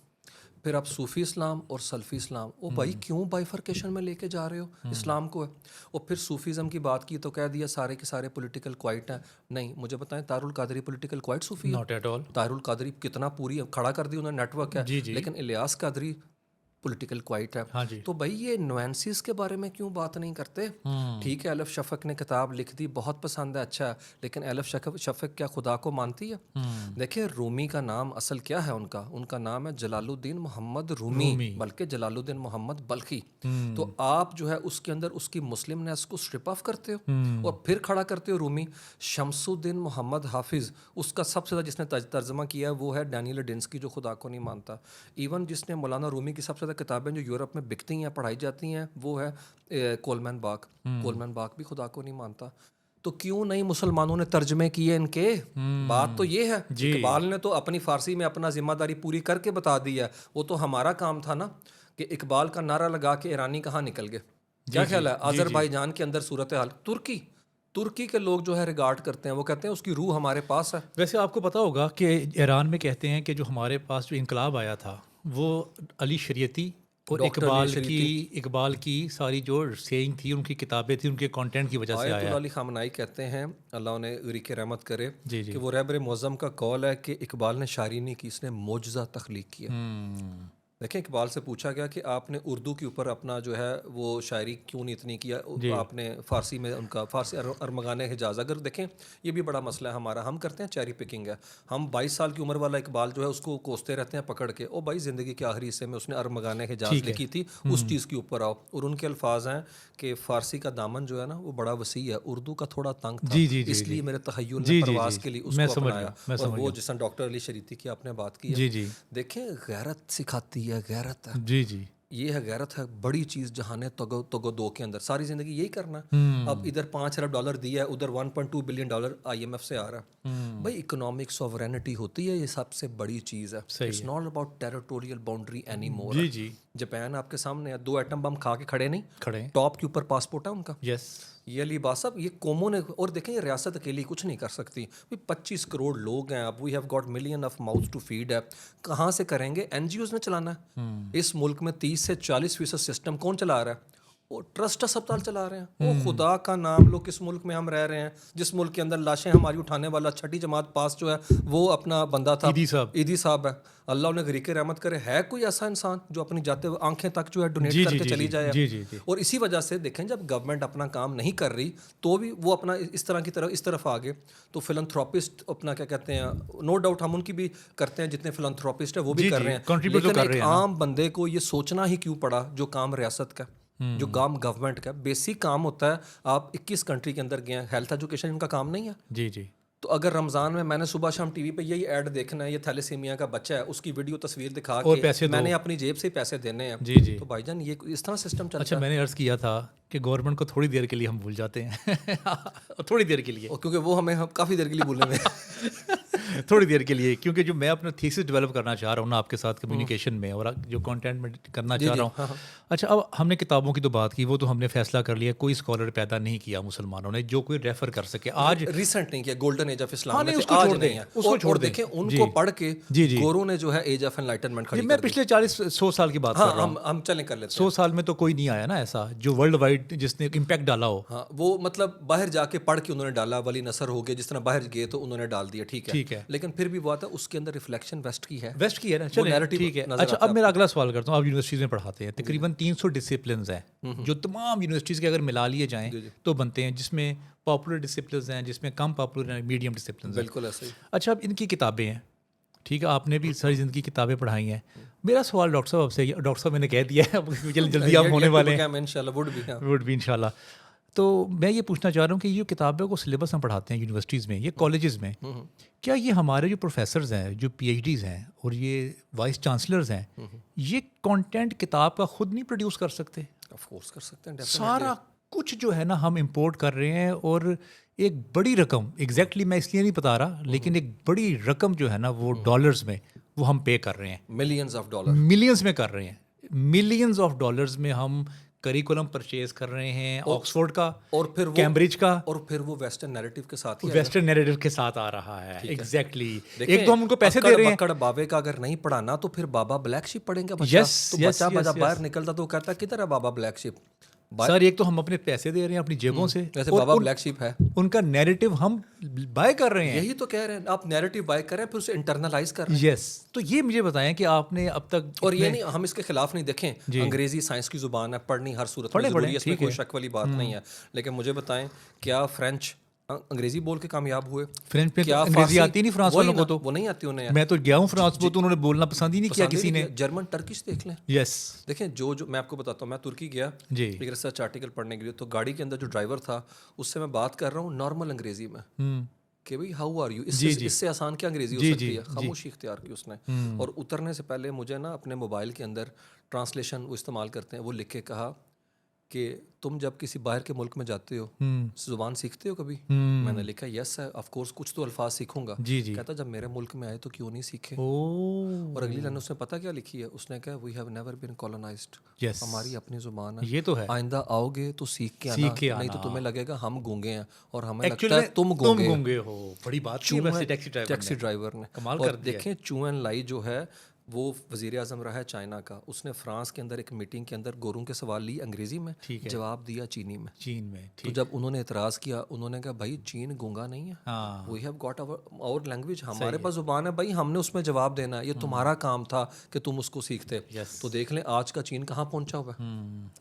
फिर आप सूफ़ी इस्लाम और सल्फ़ी इस्लाम, ओ भाई क्यों बाइफर्केशन में लेके जा रहे हो इस्लाम को है? और फिर सूफीज़म की बात की तो कह दिया सारे के सारे पॉलिटिकल क्वाइट हैं। नहीं, मुझे बताएं तारुल कादरी पॉलिटिकल क्वाइट सूफी है? Not at all. Tarul Qadri कितना पूरी खड़ा कर दी उन्होंने, नेटवर्क है, लेकिन इलियास कादरी पॉलिटिकल क्वाइट है। हाँ जी। तो भाई ये नुएंसेस के बारे में क्यों बात नहीं करते? ठीक है, अलफ शफक ने किताब लिख दी, बहुत पसंद है, अच्छा है, लेकिन अलफ शफक क्या खुदा को मानती है? देखिए रूमी का नाम असल क्या है उनका नाम है जलालुद्दीन मोहम्मद रूमी, बल्कि जलालुद्दीन मोहम्मद बल्खी। तो आप जो है उसके अंदर उसकी मुस्लिमनेस को स्ट्रिप ऑफ करते हो और फिर खड़ा करते हो रूमी। शमसुद्दीन मोहम्मद हाफिज, उसका सबसे ज़्यादा जिसने तर्जमा किया है वो है डैनियल डिन्स्की, जो खुदा को नहीं मानता। इवन जिसने मौलाना रूमी की सबसे ज़्यादा किताबें जो यूरोप में बिकती हैं, पढ़ाई जाती हैं, वो है कोलमैन बाग। कोलमैन बाग भी खुदा को नहीं मानता, तो क्यों नहीं मुसलमानों ने तर्जमे किए इनके? बात तो ये है। इकबाल ने तो अपनी फ़ारसी में अपना जिम्मेदारी पूरी करके बता दी है, वो तो हमारा काम था ना कि इकबाल का नारा लगा के ईरानी कहाँ निकल गए। क्या ख्याल है? अजरबैजान के अंदर सूरत हाल, तुर्की के लोग जो है रिगार्ड करते हैं, वो कहते हैं उसकी रूह हमारे पास है। वैसे आपको पता होगा कि ईरान में कहते हैं कि जो हमारे पास जो इनकलाब आया था वो अली शरीयती और इकबाल की सारी जो सेइंग थी, उनकी किताबें थी, उनके कंटेंट की वजह से आया। आयतुल्लाह अली ख़ामनाई कहते हैं, अल्लाह ने गरीक रहमत करे, जी कि वो रहबर मुअज़्ज़म का कौल है कि इकबाल ने शायरी नहीं की, इसने मोजज़ा तख्लीक किया। देखें, इकबाल से पूछा गया कि आपने उर्दू के ऊपर अपना जो है वो शायरी क्यों नहीं इतनी किया, आपने फ़ारसी में उनका फ़ारसी अरमगाने हिजाज। अगर देखें, ये भी बड़ा मसला है हमारा, हम करते हैं चेरी पिकिंग है। हम 22 साल की उम्र वाला इकबाल जो है उसको कोसते रहते हैं पकड़ के, ओ भाई ज़िंदगी के आखिरी हिस्से में उसने अरमगाने हिजाज लिखी थी, उस चीज़ के ऊपर आओ। और उनके अल्फाज हैं कि फ़ारसी का दामन जो है ना वो बड़ा वसी है, उर्दू का थोड़ा तंग था, इसलिए मेरे तहय्युल ने परवाज़ के लिए उसको अपनाया। और वो जिस डॉक्टर अली शरीती की आपने बात की है, देखें गैरत सिखाती है, गैरत है। जी, ये है गैरत, है बड़ी चीज़ जहाने तगो दो के अंदर सारी ज़िंदगी यही करना। अब इधर $5 अरब दिया है, उधर $1.2 बिलियन IMF से आ रहा है। भाई इकोनॉमिक सॉवरेनिटी होती है, ये सबसे बड़ी चीज़ है। It's not about territorial boundary any more. Japan आपके सामने है, 2 एटम बम खा के खड़े नहीं, टॉप के ऊपर पासपोर्ट है उनका। ये अली बासब, ये कौमों ने, और देखें ये रियासत अकेली कुछ नहीं कर सकती। 25 करोड़ लोग हैं, अब we have got million of mouth to feed है, कहाँ से करेंगे? NGOs ने चलाना है। इस मुल्क में 30 से 40% सिस्टम कौन चला रहा है? वो ट्रस्ट अस्पताल चला रहे हैं। वो खुदा का नाम लो, किस मुल्क में हम रह रहे हैं जिस मुल्क के अंदर लाशें हमारी उठाने वाला 6ठी जमात पास जो है वो अपना बंदा था, ईदी साहब है। अल्लाह ने गरीके रहमत करे, है कोई ऐसा इंसान जो अपनी जाते हुए आंखें तक जो है डोनेट करके चली जाए? और इसी वजह से देखें, जब गवर्नमेंट अपना काम नहीं कर रही तो भी वो अपना इस तरफ आ गए। तो फिलंथ्रोपिस्ट अपना क्या कहते हैं, नो डाउट हम उनकी भी करते हैं, जितने फिलंथ्रोपिस्ट है वो भी कर रहे हैं, लेकिन एक आम बंदे को ये सोचना ही क्यों पड़ा जो काम रियासत का, जो काम गवर्नमेंट का बेसिक काम होता है। आप 21 कंट्री के अंदर गए हैं, हेल्थ एजुकेशन इनका काम नहीं है। तो अगर रमज़ान में मैंने सुबह शाम टीवी पे यही ऐड देखना है, ये थैलेसीमिया का बच्चा है, उसकी वीडियो तस्वीर दिखा के मैंने अपनी जेब से पैसे देने हैं, तो भाईजान ये इस तरह सिस्टम चलता है। अच्छा, मैंने अर्ज़ किया था कि गवर्नमेंट को थोड़ी देर के लिए हम भूल जाते हैं थोड़ी देर के लिए, क्योंकि वो हमें काफ़ी देर के लिए भूलने में थोड़ी देर के लिए, क्योंकि जो मैं अपना थीसिस डेवलप करना चाह रहा हूँ ना आपके साथ कम्युनिकेशन में, और जो कंटेंट में करना चाह रहा हूँ। अच्छा, अब हमने किताबों की तो बात की, वो तो हमने फैसला कर लिया, कोई स्कॉलर पैदा नहीं किया मुसलमानों ने जो कोई रेफर कर सके। आज रिसेंट नहीं किया, गोल्डन एज ऑफ इस्लाम में उसको छोड़ दें, उसको छोड़ दें। देखें, उनको पढ़ के गोरों ने जो है एज ऑफ एनलाइटनमेंट खड़ी, मैं पिछले 40-100 साल की बात कर रहा हूँ। हम चलें कर लेते हैं। 100 साल में तो कोई नहीं आया ना ऐसा जो वर्ल्ड वाइड जिसने इम्पैक्ट डाला हो। हाँ, वो मतलब बाहर जाके पढ़ के उन्होंने डाला, वली नसर हो गए, जिस तरह बाहर गए तो उन्होंने डाल दिया, ठीक है। लेकिन फिर भी वो आता है उसके अंदर रिफ्लेक्शन वेस्ट की है ना, चले ठीक है। अच्छा, अब मेरा अगला सवाल करता हूँ, आप यूनिवर्सिटीज़ में पढ़ाते हैं, तकरीबन 300 डिसिप्लिन्स हैं जो तमाम यूनिवर्सिटीज़ के अगर मिला लिए जाएँ तो बनते हैं, जिसमें पॉपुलर डिसिप्लिन्स हैं, जिसमें कम पॉपुलर हैं, मीडियम डिसिप्लिन्स हैं। बिल्कुल ऐसे ही। अच्छा, अब इनकी किताबें हैं, ठीक है, आपने भी सारी ज़िंदगी किताबें पढ़ाई हैं। मेरा सवाल डॉक्टर साहब आपसे, डॉक्टर साहब मैंने कह दिया है जल्दी आप होने वाले हैं, वुड भी इंशाल्लाह। तो मैं ये पूछना चाह रहा हूँ कि ये किताबों को सिलेबस में पढ़ाते हैं यूनिवर्सिटीज़ में, ये कॉलेजेस में, क्या ये हमारे जो प्रोफेसर्स हैं, जो PhDs हैं और ये वाइस चांसलर्स हैं, ये कंटेंट किताब का खुद नहीं प्रोड्यूस कर सकते? ऑफ कोर्स कर सकते हैं, सारा कुछ जो है ना हम इंपोर्ट कर रहे हैं, और एक बड़ी रकम, एग्जैक्टली मैं इसलिए नहीं बता रहा, लेकिन एक बड़ी रकम जो है ना वो डॉलर्स में वो हम पे कर रहे हैं, मिलियंस में कर रहे हैं, मिलियंस ऑफ डॉलर्स में हम करिकुलम परचेज कर रहे हैं, ऑक्सफोर्ड का और फिर कैम्ब्रिज का, और फिर वो वेस्टर्न नैरेटिव के साथ आ रहा है। एग्जैक्टली। एक तो हम उनको पैसे दे रहे हैं। बक्कड़ बाबे का अगर नहीं पढ़ाना तो फिर बाबा ब्लैक शिप पढ़ेंगे बच्चा। तो बच्चा बाहर निकलता तो कहता किधर है बाबा ब्लैक शिप? सर, एक तो हम अपने पैसे दे रहे हैं अपनी जेबों से, वैसे बाबा ब्लैक शिप है, उनका नैरेटिव हम बाय कर रहे हैं। यही तो कह रहे हैं, आप नैरेटिव बाय कर रहे हैं, फिर उसे इंटरनलाइज कर रहे हैं। यस, तो ये मुझे बताएं कि आपने अब तक, और ये नहीं, हम इसके खिलाफ नहीं, देखें अंग्रेजी साइंस की जुबान है, पढ़नी हर सूरत में जरूरी है, इसमें कोई शक वाली बात नहीं है। लेकिन मुझे बताएं, क्या फ्रेंच अंग्रेजी बोल के कामयाब हुए? फ्रेंच में क्या अंग्रेजी आती नहीं फ्रांस वालों को? तो वो नहीं आती उन्हें। मैं तो गया हूँ फ्रांस में, तो उन्होंने बोलना पसंद ही नहीं किया किसी ने। जर्मन टर्किश देख लें। यस, देखें, जो मैं आपको बताता हूँ, मैं तुर्की गया एक रिसर्च आर्टिकल पढ़ने के लिए, तो गाड़ी के अंदर जो ड्राइवर था उससे मैं बात कर रहा हूँ नॉर्मल अंग्रेजी में, कि भाई हाउ आर यू, जी, जी। इससे आसान क्या अंग्रेजी हो जी, सकती जी, है। जी। खामोशी इख्तियार की उसने, और उतरने से पहले मुझे ना अपने मोबाइल के अंदर ट्रांसलेशन वो इस्तेमाल करते हैं, वो लिख के कहा कि तुम जब किसी बाहर के मुल्क में जाते हो ज़ुबान सीखते हो कभी? मैंने लिखा यस है, ऑफ कोर्स कुछ तो अल्फाज सीखूंगा। जी, जी। कहता जब मेरे मुल्क में आए तो क्यों नहीं सीखे? ओह! और अगली लाइन उसने पता क्या लिखी है? उसने कहा we have never been colonised, yes, हमारी अपनी ज़ुबान है, ये तो है। आइंदा आओगे तो सीख के सीख आना, के नहीं तो आना। तुम्हें लगेगा हम गूंगे हैं और हमें एक्चुअल लगता में है तुम तुम गूंगे। गूंगे हो। बड़ी बात की है वैसे टैक्सी ड्राइवर ने कमाल और कर दिया। देखें चू एन लाई जो है वो वजीर आज़म रहा है चाइना का, उसने फ्रांस के अंदर एक मीटिंग के अंदर गोरों के सवाल ली अंग्रेज़ी में, ठीक है। जवाब दिया चीनी में। चीन में, तो ठीक। जब उन्होंने एतराज़ किया, उन्होंने कहा भाई चीन गूंगा नहीं है, हाँ, we have got our language, हमारे है। पास ज़ुबान है भाई, हमने उसमें जवाब देना है, ये तुम्हारा काम था कि तुम उसको सीखते। यस। तो देख लें आज का चीन कहाँ पहुंचा हुआ है।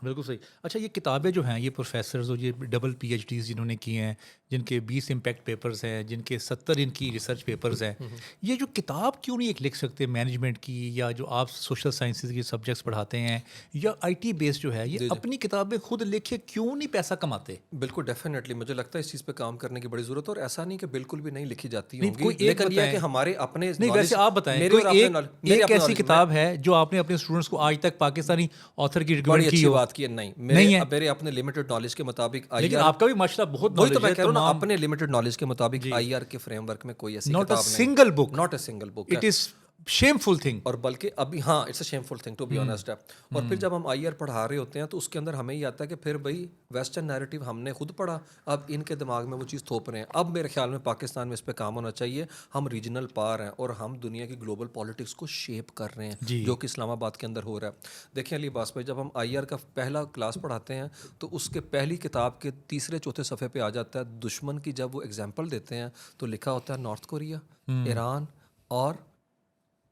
बिल्कुल सही। अच्छा, ये किताबें जो हैं, ये प्रोफेसर्स और ये डबल PhDs जिन्होंने किए हैं, जिनके 20 इम्पैक्ट पेपर्स हैं, जिनके 70 इनकी रिसर्च पेपर्स हैं, ये जो किताब क्यों नहीं एक लिख सकते मैनेजमेंट की, या जो आप सोशल साइंसेज के सब्जेक्ट्स पढ़ाते हैं, या IT बेस्ड जो है, ये अपनी किताबें खुद लिखे क्यों नहीं पैसा कमाते? बिल्कुल डेफिनेटली मुझे लगता है इस चीज़ पे काम करने की बड़ी ज़रूरत है, और ऐसा नहीं कि बिल्कुल भी नहीं लिखी जाती नहीं, होंगी, कोई एक लेकिन ये है बताएं। कि हमारे अपने नहीं, knowledge- वैसे आप बताएं मेरे कोई और अपने एक knowledge- मेरे अपने ऐसी knowledge में- किताब है जो आपने अपने स्टूडेंट्स को आज तक पाकिस्तानी ऑथर की बड़ी रिकमेंड की अच्छी हो? बात की है। नहीं, नहीं है। मेरे अपने लिमिटेड नॉलेज के मुताबिक लेकिन IR आपका भी माशाल्लाह बहुत वही तो नॉलेज मैं है। कह रहा हूँ ना, तमाम अपने लिमिटेड नॉलेज के मुताबिक IR के फ्रेमवर्क में कोई ऐसी नॉट अ किताब नहीं, single book, not a single book it is shameful thing. और बल्कि अभी हाँ it's a shameful thing to be honest है। और फिर जब हम IR पढ़ा रहे होते हैं तो उसके अंदर हमें ही आता है कि फिर भाई वेस्टर्न नैरेटिव हमने खुद पढ़ा, अब इनके दिमाग में वो चीज़ थोप रहे हैं। अब मेरे ख्याल में पाकिस्तान में इस पे काम होना चाहिए। हम रीजनल पावर हैं और हम दुनिया की ग्लोबल पॉलिटिक्स को शेप कर रहे हैं, जो कि इस्लामाबाद के अंदर हो रहा है। देखिए अली अब्बास भाई, जब हम IR का पहला क्लास पढ़ाते हैं तो उसके पहली किताब के तीसरे चौथे सफ़े पे आ जाता है दुश्मन की, जब वो एग्जाम्पल देते हैं तो लिखा होता है नॉर्थ कोरिया, ईरान और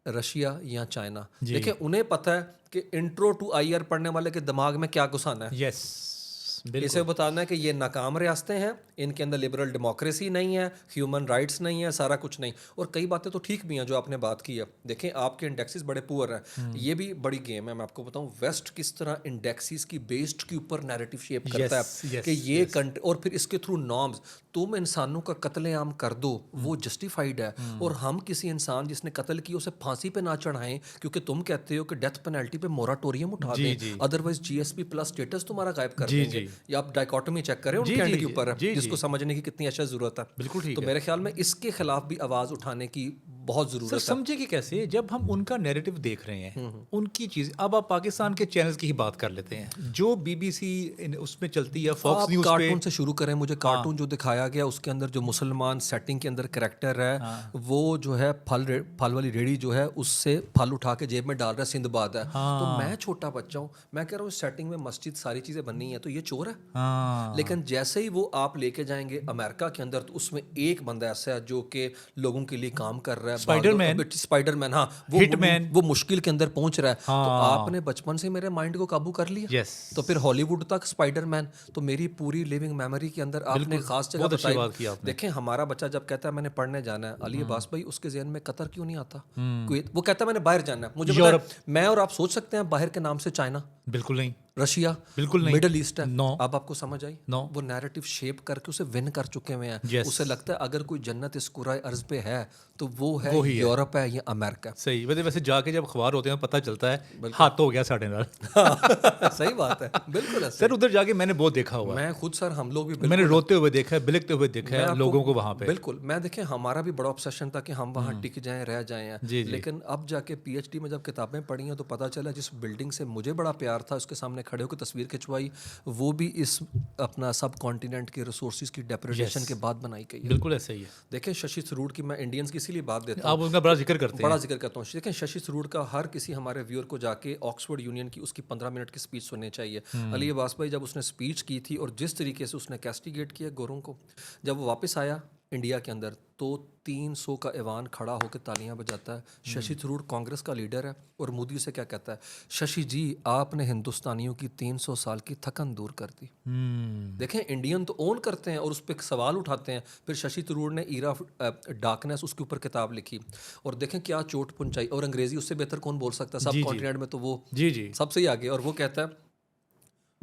रशिया या चाइना। देखिए उन्हें पता है कि इंट्रो टू IR पढ़ने वाले के दिमाग में क्या घुसाना है। यस, इसे बताना है कि ये नाकाम रियासतें हैं, इनके अंदर लिबरल डेमोक्रेसी नहीं है, ह्यूमन राइट्स नहीं है, सारा कुछ नहीं। और कई बातें तो ठीक भी हैं जो आपने बात की है। देखें आपके इंडेक्सेस बड़े पुअर हैं, ये भी बड़ी गेम है। मैं आपको बताऊं वेस्ट किस तरह इंडेक्सेस की बेस्ड के ऊपर नैरेटिव शेप करता है कि ये और फिर इसके थ्रू नॉर्म्स, तुम इंसानों का कत्लेआम कर दो वो जस्टिफाइड है, और हम किसी इंसान जिसने कत्ल किया उसे फांसी पे ना चढ़ाएं क्योंकि तुम कहते हो कि डेथ पेनल्टी पे मोराटोरियम उठा दें, अदरवाइज GSP+ स्टेटस तुम्हारा गायब कर देंगे। या आप डाइकोटमी चेक करें उनके एंड के ऊपर है, जिसको समझने की कितनी अच्छा जरूरत है। बिल्कुल ठीक तो मेरे ख्याल में इसके खिलाफ भी आवाज उठाने की बहुत जरूरत है। समझेगी कैसे जब हम उनका नैरेटिव देख रहे हैं, उनकी चीज। अब आप पाकिस्तान के चैनल्स की ही बात कर लेते हैं, जो BBC उसमें चलती है, फॉक्स न्यूज़ पे। कार्टून से शुरू करें, मुझे कार्टून जो दिखाया गया उसके अंदर जो मुसलमान सेटिंग के अंदर कैरेक्टर है, वो जो है फल वाली रेडी जो है उससे फल उठा के जेब में डाल रहा है, सिंदबाद है। तो मैं छोटा बच्चा हूँ, मैं कह रहा हूँ सेटिंग में मस्जिद सारी चीजें बननी है तो ये चोर है। लेकिन जैसे ही वो आप लेके जाएंगे अमेरिका के अंदर, तो उसमें एक बंदा ऐसा है जो कि लोगों के लिए काम कर रहा है, स्पाइडरमैन, हाँ वो मुश्किल के अंदर पहुंच रहा है। तो आपने बचपन से मेरे माइंड को काबू कर लिया। तो फिर हॉलीवुड तक स्पाइडरमैन, तो मेरी पूरी लिविंग मेमोरी के अंदर आपने खास जगह बताई। देखें हमारा बच्चा जब कहता है मैंने पढ़ने जाना है, अली अब्बास भाई, उसके ज़हन में कतर क्यों नहीं आता? वो कहता है मैंने बाहर जाना है। मुझे पता है, मैं और आप सोच सकते हैं बाहर के नाम से चाइना, बिल्कुल नहीं, रशिया, बिल्कुल नहीं, मिडल ईस्ट है। नो। अब आपको समझ आई? नो। वो नैरेटिव शेप करके उसे विन कर चुके हुए हैं। उसे लगता है अगर कोई जन्नत इस कुराए अर्ज पे है तो वो है यूरोप है या अमेरिका। सही। वैसे जाके जब अखबार होते हैं पता चलता है हाथ तो हो गया साढ़े नाल। सही बात है, बिल्कुल है सर। उधर जाके मैंने बहुत देखा हुआ है, मैं खुद सर, हम लोग भी मैंने रोते हुए देखा है, बिलखते हुए देखा है लोगों को वहाँ पे। बिल्कुल, मैं देखें हमारा भी बड़ा ऑब्सेशन था कि हम वहाँ टिक जाएं, रह जाएं। लेकिन अब जाके PhD में जब किताबें पढ़ी हैं तो पता चला जिस बिल्डिंग से मुझे बड़ा प्यार था उसके सामने खड़े होकर तस्वीर खिंचवाई, वो भी इस अपना सब कॉन्टिनेंट के रिसोर्सेज की डेप्रेडेशन के बाद बनाई गई है। बिल्कुल ऐसा ही है। देखें शशि थरूर की, मैं इंडियंस की इसीलिए बात देता हूँ, आप उनका बड़ा जिक्र करते हैं, बड़ा जिक्र करता हूँ। देखें शशि थरूर का हर किसी हमारे व्यूअर को जाके ऑक्सफोर्ड यूनियन की उसकी 15 मिनट की स्पीच सुननी चाहिए। अली अब्बास भाई, जब उसने स्पीच की थी और जिस तरीके से उसने कैस्टिगेट किया गोरों को, जब वो वापस आया इंडिया के अंदर तो 300 का ऐवान खड़ा होकर तालियां बजाता है। शशि थरूर कांग्रेस का लीडर है और मोदी से क्या कहता है, शशि जी आपने हिंदुस्तानियों की 300 साल की थकन दूर कर दी। देखें इंडियन तो ओन करते हैं और उस पर सवाल उठाते हैं। फिर शशि थरूर ने ईरा डार्कनेस उसके ऊपर किताब लिखी और देखें क्या चोट पहुंचाई। और अंग्रेजी उससे बेहतर कौन बोल सकता है, सब कॉन्टिनेंट में तो वो जी सबसे ही आगे। और वो कहता है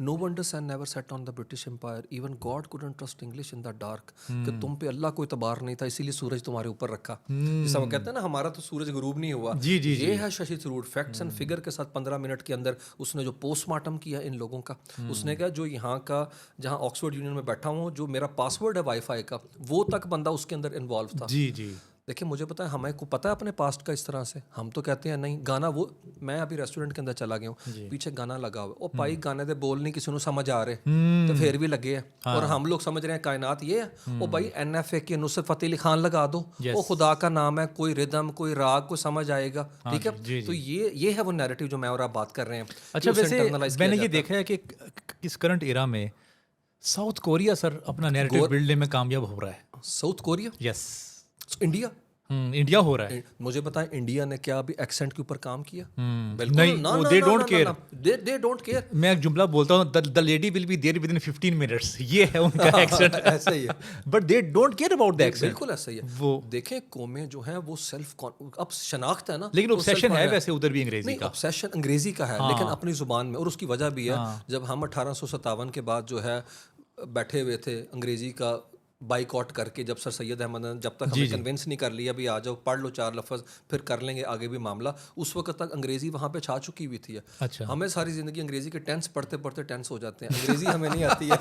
no wonder sun never set on the British empire, even God couldn't trust English in the dark, कि तुम पे अल्लाह को इतबार नहीं था इसीलिए सूरज तुम्हारे ऊपर रखा। जैसा वो कहते हैं ना, हमारा तो सूरज गुरूब नहीं हुआ। ये है Shashi Tharoor, facts and figure के साथ 15 मिनट के अंदर उसने जो पोस्टमार्टम किया इन लोगों का, उसने कहा जो यहाँ का, जहाँ ऑक्सफोर्ड यूनियन में बैठा हूँ, जो मेरा पासवर्ड है वाईफाई का, वो तक बंदा उसके अंदर इन्वॉल्व था। जी जी। देखिए मुझे पता है, हमें को पता है अपने पास्ट का इस तरह से, हम तो कहते हैं नहीं गाना, वो मैं अभी रेस्टोरेंट के अंदर चला गया हूँ, पीछे गाना लगा हुआ, और पाई गाने दे बोल नहीं किसी को समझ आ रहे, तो फिर भी लगे हैं। और हम लोग समझ रहे हैं कायनात ये है, ओ भाई NFA के नुसरत फतेह अली खान लगा दो, वो खुदा का नाम है, कोई रिदम कोई राग को समझ आएगा, ठीक है। तो ये है वो नैरेटिव जो मैं और आप बात कर रहे हैं। अच्छा, वैसे मैंने ये देखा है कि इस करंट एरा में साउथ कोरिया सर अपना नैरेटिव बिल्डने में कामयाब हो रहा है। South Korea, yes. India, India हो रहा है। मुझे पता है इंडिया ने क्या अभी एक्सेंट के ऊपर काम किया? बिल्कुल नहीं, they don't care, they don't care. मैं एक जुमला बोलता हूँ, the lady will be there within 15 minutes, ये है उनका एक्सेंट। ऐसा ही है, but they don't care about the accent. बिल्कुल ऐसा ही है। वो देखें कौमें जो है वो सेल्फ, अब शनाख्त है ना, लेकिन ऑब्सेशन है वैसे उधर भी अंग्रेजी का। ऑब्सेशन अंग्रेजी का है, लेकिन अपनी जुबान में, और उसकी वजह भी है, जब हम 1857 के बाद जो है बैठे हुए थे अंग्रेजी का बाइकआउट करके, जब सर सैयद अहमद ने जब तक हमें कन्विंस नहीं कर लिया भी आ जाओ पढ़ लो 4 लफ्ज़ फिर कर लेंगे आगे भी मामला, उस वक्त तक अंग्रेजी वहाँ पे छा चुकी हुई थी। अच्छा। हमें सारी ज़िंदगी अंग्रेजी के टेंस पढ़ते पढ़ते टेंस हो जाते हैं, अंग्रेजी हमें नहीं आती है।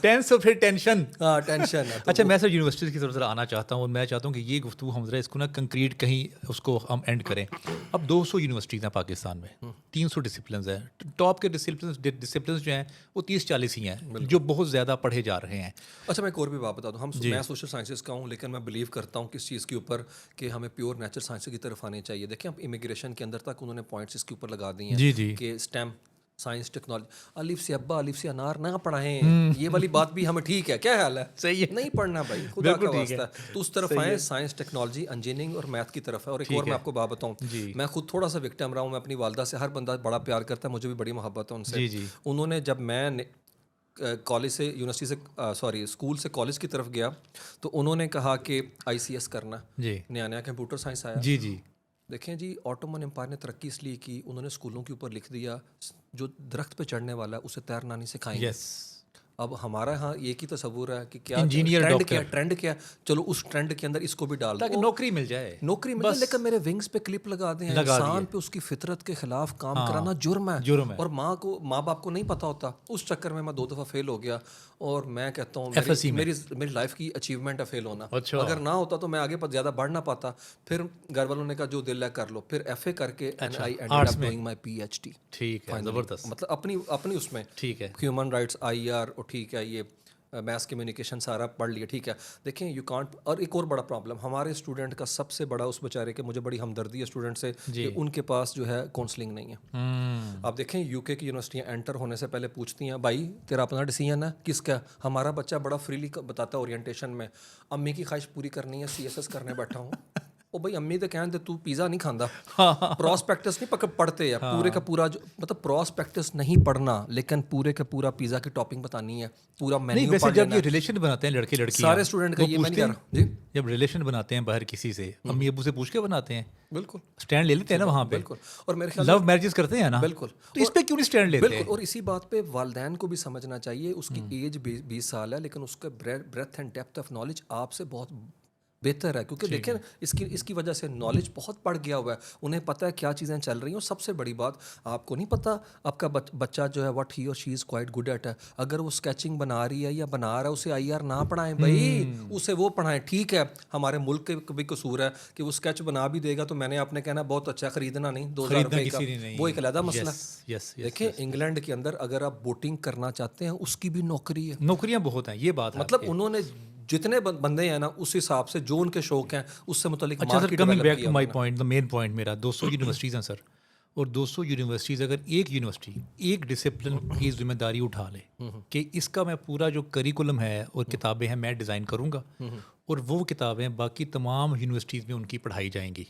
टेंस और फिर टेंशन। हाँ टेंशन है। अच्छा, मैं सर यूनिवर्सिटी की तरफ जरा आना चाहता हूँ, और मैं चाहता हूँ कि ये गुफ्तगू हम जरा इसको ना कंक्रीट कहीं उसको हम एंड करें। अब 200 यूनिवर्सिटीज़ हैं पाकिस्तान में, 300 डिसिप्लिन हैं, टॉप के डिसिप्लिन जो हैं वो 30-40 ही हैं जो बहुत ज़्यादा पढ़े जा रहे हैं। अच्छा मैं एक और भी बात बता दूँ, मैं सोशल साइंसेज का हूँ, लेकिन मैं बिलीव करता हूँ किस चीज़ के ऊपर कि हमें प्योर नेचुरल साइंस की तरफ आनी चाहिए। देखिए अब इमिग्रेशन के अंदर तक उन्होंने पॉइंट्स इसके ऊपर लगा दिए हैं कि स्टेम, साइंस, टेक्नोलॉजी, अलिफ से अब्बा अलिफ से अनार ना पढ़ाएं, ये वाली बात भी हमें ठीक है, क्या हाल है? सही है, नहीं पढ़ना भाई, खुदा का वास्ता है। तो उस तरफ आए, साइंस टेक्नोलॉजी इंजीनियरिंग और मैथ की तरफ है। और एक और मैं आपको बात बताऊं, मैं खुद थोड़ा सा विक्टिम रहा हूँ, मैं अपनी वालदा से, हर बंदा बड़ा प्यार करता है, मुझे भी बड़ी मोहब्बत है उनसे। उन्होंने जब मैं कॉलेज से यूनिवर्सिटी से स्कूल से कॉलेज की तरफ गया, तो उन्होंने कहा कि ICS करना, नया नया कंप्यूटर साइंस आया। जी देखें जी, ऑटोमन एम्पायर ने तरक्की इसलिए की, उन्होंने स्कूलों के ऊपर लिख दिया जो दरख्त पे चढ़ने वाला है उसे तैरना नहीं सिखाएंगे। अब हमारा यहाँ एक ही तस्वुर है कि क्या इंजीनियर, ट्रेंड क्या, चलो उस ट्रेंड के अंदर इसको भी डाल ताकि नौकरी मिल जाए, लेकिन मेरे विंग्स पे क्लिप लगा दें। इंसान पे उसकी फितरत के खिलाफ काम कराना जुर्म है। और माँ बाप को नहीं पता होता। उस चक्कर में मैं 2 दफ़ा फेल हो गया, और मैं कहता हूँ मेरी लाइफ की अचीवमेंट है फेल होना। अगर ना होता तो मैं आगे पर ज़्यादा बढ़ ना पाता। फिर घर वालों ने कहा जो दिल है कर लो, फिर FA करके I ended up doing my PhD। ठीक है, ज़बरदस्त, मतलब अपनी उसमें ठीक है, ह्यूमन राइट्स IR, ठीक है, ये मैथ्स कम्युनिकेशन सारा पढ़ लिया, ठीक है। देखें यू कांट। और एक और बड़ा प्रॉब्लम हमारे स्टूडेंट का सबसे बड़ा, उस बेचारे के मुझे बड़ी हमदर्दी है स्टूडेंट से कि उनके पास जो है काउंसलिंग नहीं है। आप देखें UK की यूनिवर्सिटियाँ एंटर होने से पहले पूछती हैं, भाई तेरा अपना डिसीजन है किसका? हमारा बच्चा बड़ा फ्रीली बताता है ओरिएंटेशन में, अम्मी की ख्वाहिश पूरी करनी है, CSS करने बैठा हूँ। ओ भाई अम्मी तो कहते तू पिज़्ज़ा नहीं खांदा, प्रॉस्पेक्टस नहीं पढ़ते हैं, पूरे का पूरा जो मतलब प्रॉस्पेक्टस नहीं पढ़ना, लेकिन पूरे का पूरा पिज़्ज़ा की टॉपिंग बतानी है, पूरा मेन्यू वैसे जब ये रिलेशन बनाते हैं लड़के लड़कियां, सारे स्टूडेंट का ये मैं नहीं कह रहा जी, जब रिलेशन बनाते हैं बाहर किसी से, अम्मी अब्बू से पूछ के बनाते हैं, बिल्कुल स्टैंड ले लेते हैं ना वहाँ पे, बिल्कुल। और मेरे ख्याल लव मैरिजेस करते हैं ना, बिल्कुल, तो इस पे क्यों नहीं स्टैंड लेते? बिल्कुल। और इसी बात पे वालिदैन को भी समझना चाहिए, उसकी एज 20 साल है, लेकिन उसका breadth and depth of knowledge आपसे बहुत बेहतर है, क्योंकि देखें इसकी वजह से नॉलेज बहुत बढ़ गया हुआ है, उन्हें पता है क्या चीज़ें चल रही हैं। और सबसे बड़ी बात, आपको नहीं पता आपका बच्चा जो है व्हाट ही और she is quite good at है, अगर वो स्केचिंग बना रही है या बना रहा है, उसे IR ना पढ़ाएं भाई, उसे वो पढ़ाएं। ठीक है, हमारे मुल्क के भी कसूर है कि वो स्केच बना भी देगा तो मैंने आपने कहना बहुत अच्छा, खरीदना नहीं 2000 रुपये का, वो एक अलग मसला। देखिए इंग्लैंड के अंदर अगर आप बोटिंग करना चाहते हैं उसकी भी नौकरी है, नौकरियाँ बहुत हैं, ये बात मतलब उन्होंने जितने बंदे हैं ना उस हिसाब से जो उनके शौक हैं उससे मुतालिक। अच्छा sir, coming back to my point, the main point मेरा 200 यूनिवर्सिटीज़ हैं सर, और 200 यूनिवर्सिटीज़ अगर एक यूनिवर्सिटी एक डिसिप्लिन की जिम्मेदारी उठा ले कि इसका मैं पूरा जो करिकुलम है और किताबें हैं मैं डिज़ाइन करूँगा, और वो किताबें बाकी तमाम यूनिवर्सिटीज़ में उनकी पढ़ाई जाएंगी,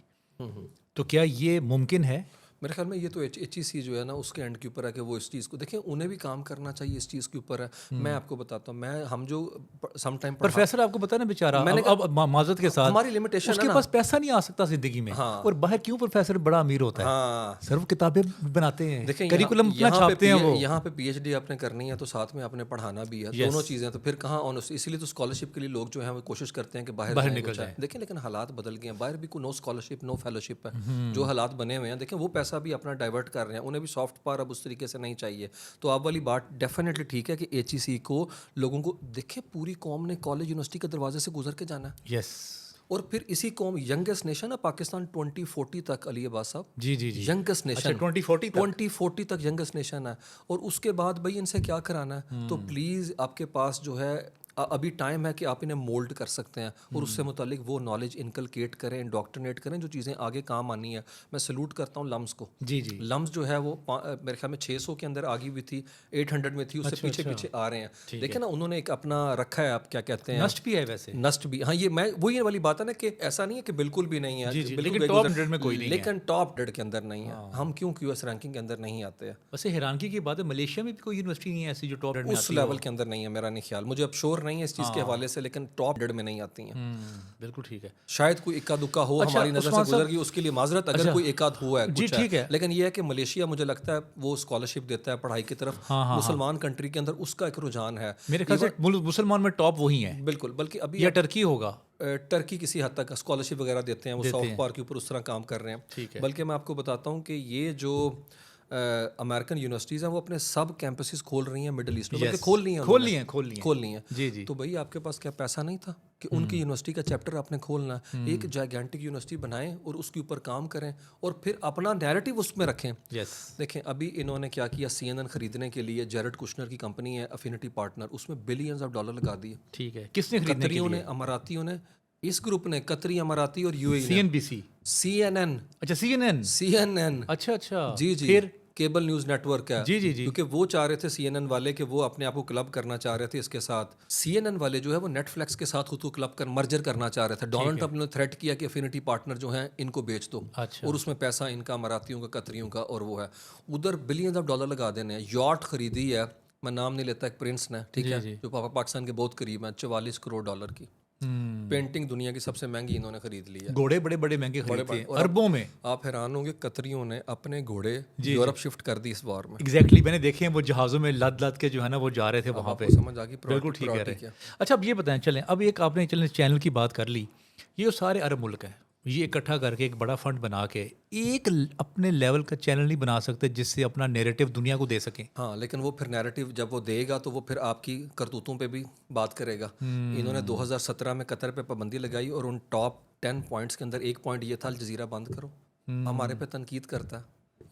तो क्या ये मुमकिन है? मेरे ख्याल में ये तो HEC जो है ना उसके एंड के ऊपर है कि वो इस चीज़ को देखें, उन्हें भी काम करना चाहिए इस चीज़ के ऊपर है। मैं आपको बताता हूँ, हम जो सम टाइम प्रोफेसर आपको पता ना बेचारा, अब माजरत के साथ हमारी लिमिटेशन उसके पास पैसा नहीं आ सकता जिंदगी में, और बाहर क्यों प्रोफेसर बड़ा अमीर होता है? हाँ, सर वो किताबें बनाते हैं, देखें करिकुलम अपना छापते हैं वो। यहाँ पे PhD आपने करनी है तो साथ में आपने पढ़ाना भी है, दोनों चीज़ें, तो फिर कहाँ ऑनस्ट, इसीलिए तो स्कॉलरशिप के लिए लोग जो है वो कोशिश करते हैं कि बाहर निकल जाए। देखें लेकिन हालात बदल गए हैं, बाहर भी कोई नो स्कॉलरशिप नो फेलोशिप है, जो हालात बने हुए हैं, देखें वो पैसा भी अपना डाइवर्ट कर रहे हैं, उन्हें भी सॉफ्ट पावर अब उस तरीके से नहीं चाहिए। तो आप वाली बात डेफिनेटली ठीक है कि HEC को लोगों को, देखें पूरी कौम ने कॉलेज यूनिवर्सिटी के दरवाजे से गुजर के जाना है। यस, और फिर इसी कौम, यंगेस्ट नेशन है पाकिस्तान 2040 तक, अली अब्बास साहब, जी जी जी, यंगेस्ट नेशन 2040 तक यंगेस्ट नेशन है। और उसके बाद भाई इनसे क्या कराना है? तो प्लीज़ आपके पास जो है अभी टाइम है कि आप इन्हें मोल्ड कर सकते हैं और उससे मुतालिक वो नॉलेज इनकलकेट करें, इंडोक्ट्रिनेट करें, जो चीज़ें आगे काम आनी है। मैं सल्यूट करता हूँ लम्स को। जी जी, लम्स जो है वो मेरे ख्याल में 600 के अंदर आगी हुई थी, 800 में थी, उससे पीछे पीछे आ रहे हैं। देखें ना, उन्होंने एक अपना रखा है, आप क्या कहते हैं, नस्ट भी है वैसे, नस्ट भी, हाँ, ये मैं वो ये वाली बात है ना कि ऐसा नहीं है कि बिल्कुल भी नहीं है, लेकिन टॉप 100 में कोई नहीं है, लेकिन टॉप 100 के अंदर नहीं है। हम क्यों QS रैंकिंग के अंदर नहीं आते हैं? वैसे हैरानगी की बात है, मलेशिया में भी कोई यूनिवर्सिटी नहीं है ऐसी जो टॉप 100 में उस लेवल के अंदर नहीं है, मेरा नहीं ख्याल, मुझे अब श्योर नहीं है इस चीज़ के हवाले से, लेकिन टॉप 100 में नहीं आती हैं। बिल्कुल ठीक है, शायद कोई इक्का दुक्का हो, हमारी नज़र से गुजर गई, उसके लिए माजरत, अगर कोई एक आध हुआ है जी ठीक है। लेकिन ये है कि मलेशिया मुझे लगता है वो स्कॉलरशिप देता है पढ़ाई की तरफ, मुसलमान कंट्री के अंदर उसका एक रुझान है मेरे ख्याल से मुसलमान में टॉप वही है, बिल्कुल, बल्कि अभी या टर्की होगा, टर्की किसी हद तक स्कॉलरशिप वगैरह देते हैं, वो सॉफ्ट पावर के ऊपर उस तरह काम कर रहे हैं। ठीक है। बल्कि मैं आपको बताता हूँ कि ये जो अमेरिकन यूनिवर्सिटीज़ हैं वो अपने सब कैंपसेस खोल रही हैं मिडिल ईस्ट में, बल्कि खोल ली हैं। जी जी, तो भाई आपके पास क्या पैसा नहीं था कि उनकी यूनिवर्सिटी का चैप्टर आपने खोलना? एक जायगेंटिक यूनिवर्सिटी बनाएं और उसके ऊपर काम करें और फिर अपना नैरेटिव उसमें रखें। देखें अभी इन्होंने क्या किया, CNN खरीदने के लिए जेरेड कुशनर की कंपनी है अफिनिटी पार्टनर, उसमें बिलियंस ऑफ डॉलर लगा दिए। ठीक है, किसने खरीदने के लिए? कतरियों ने, अमारातियों ने, इस ग्रुप ने, कतरी, अमाराती और UAE ने। CNBC, CNN, अच्छा CNN, अच्छा जी जी, फिर केबल न्यूज़ नेटवर्क है। जी जी जी, क्योंकि वो चाह रहे थे CNN वाले कि वो अपने आप को क्लब करना चाह रहे थे इसके साथ। CNN वाले जो है वो नेटफ्लिक्स के साथ खुद को क्लब कर मर्जर करना चाह रहे थे। डोनाल्ड ट्रंप ने थ्रेट किया कि अफिनिटी पार्टनर जो हैं इनको बेच दो, अच्छा, और उसमें पैसा इनका, अमारातियों का, कतरियों का, और वो है उधर बिलियंस ऑफ डॉलर लगा देने हैं। यॉट खरीदी है, मैं नाम नहीं लेता, एक प्रिंस ने, ठीक है, जो पाकिस्तान के बहुत करीब है, 44 करोड़ डॉलर की पेंटिंग, दुनिया की सबसे महंगी इन्होंने खरीद ली है। घोड़े बड़े बड़े महंगे खरीदते हैं अरबों में। आप हैरान होंगे, कतरियों ने अपने घोड़े यूरोप शिफ्ट कर दी इस वॉर में। एग्जैक्टली, मैंने देखे हैं वो जहाज़ों में लद के जो है ना वो जा रहे थे वहाँ पे। समझ आ गई, बिल्कुल ठीक है। अच्छा, अब ये बताएं, चलें अब एक आपने चैनल की बात कर ली, ये सारे अरब मुल्क हैं, ये इकट्ठा करके एक बड़ा फंड बना के एक अपने लेवल का चैनल नहीं बना सकते जिससे अपना नैरेटिव दुनिया को दे सकें? हाँ, लेकिन वो फिर नैरेटिव जब वो देगा तो वो फिर आपकी करतूतों पे भी बात करेगा। इन्होंने 2017 में कतर पे पाबंदी लगाई और उन टॉप 10 पॉइंट्स के अंदर एक पॉइंट ये था, अल जजीरा बंद करो। हमारे पे तनकीद करता है,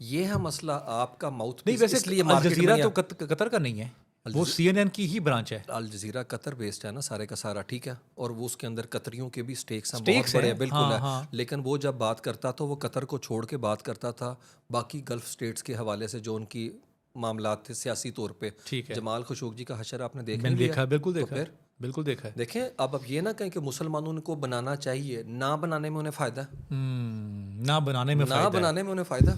ये है मसला, आपका माउथ नहीं, वैसे इसलिए अल जजीरा तो कतर का नहीं है, वो CNN की ही ब्रांच है। अल जजीरा कतर बेस्ड है ना सारे का सारा, ठीक है, और वो उसके अंदर कतरियों के भी स्टेक्स हैं, बहुत बड़े हैं, बिल्कुल है। लेकिन वो जब बात करता तो वो कतर को छोड़ के बात करता था बाकी गल्फ स्टेट्स के हवाले से जो उनकी मामलात थे सियासी तौर पे। जमाल खशोगी जी का हशर आपने देखा, बिल्कुल देखा, बिल्कुल देखा है। देखें, अब ये ना कहें कि मुसलमानों को बनाना चाहिए, ना बनाने में उन्हें फ़ायदा, ना बनाने में उन्हें फ़ायदा।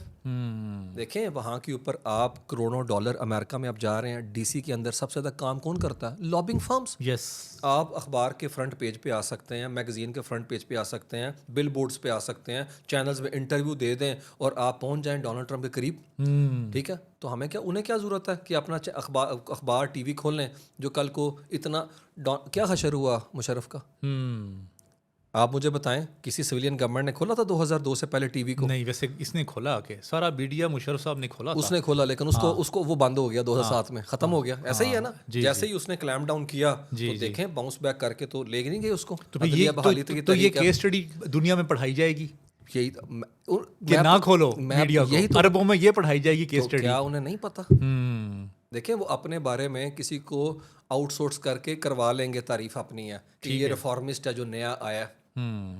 देखें वहाँ के ऊपर आप करोड़ों डॉलर, अमेरिका में आप जा रहे हैं, DC के अंदर सबसे ज़्यादा काम कौन करता है? Lobbying firms. यस, आप अखबार के फ्रंट पेज पे आ सकते हैं, मैगजीन के फ्रंट पेज पे आ सकते हैं, बिल बोर्ड्स पे आ सकते हैं, चैनल्स में इंटरव्यू दे दें और आप पहुंच जाएं डोनाल्ड ट्रंप के करीब। ठीक है, तो हमें क्या, उन्हें क्या ज़रूरत है कि अपना अखबार TV खोल लें, जो कल को इतना क्या हशर हुआ मुशर्रफ का? आप मुझे बताएं, किसी सिविलियन गवर्नमेंट ने खोला था 2002 से पहले TV को? नहीं, वैसे इसने खोला आके, सारा मीडिया मुशर्रफ साहब ने खोला था। उसने खोला, लेकिन उसको वो बंद हो गया 2007 में, खत्म हो गया। ऐसा ही है ना, जैसे ही उसने क्लैम्प डाउन किया तो देखें बाउंस बैक करके तो ले नहीं गए उसको। तो ये केस स्टडी दुनिया में पढ़ाई जाएगी, यही कि ना खोलो मीडिया को, अरबों में ये पढ़ाई जाएगी केस स्टडी। क्या उन्हें नहीं पता? देखें, वो अपने बारे में किसी को आउटसोर्स करके करवा लेंगे तारीफ अपनी है कि ये रिफॉर्मिस्ट है जो नया आया है।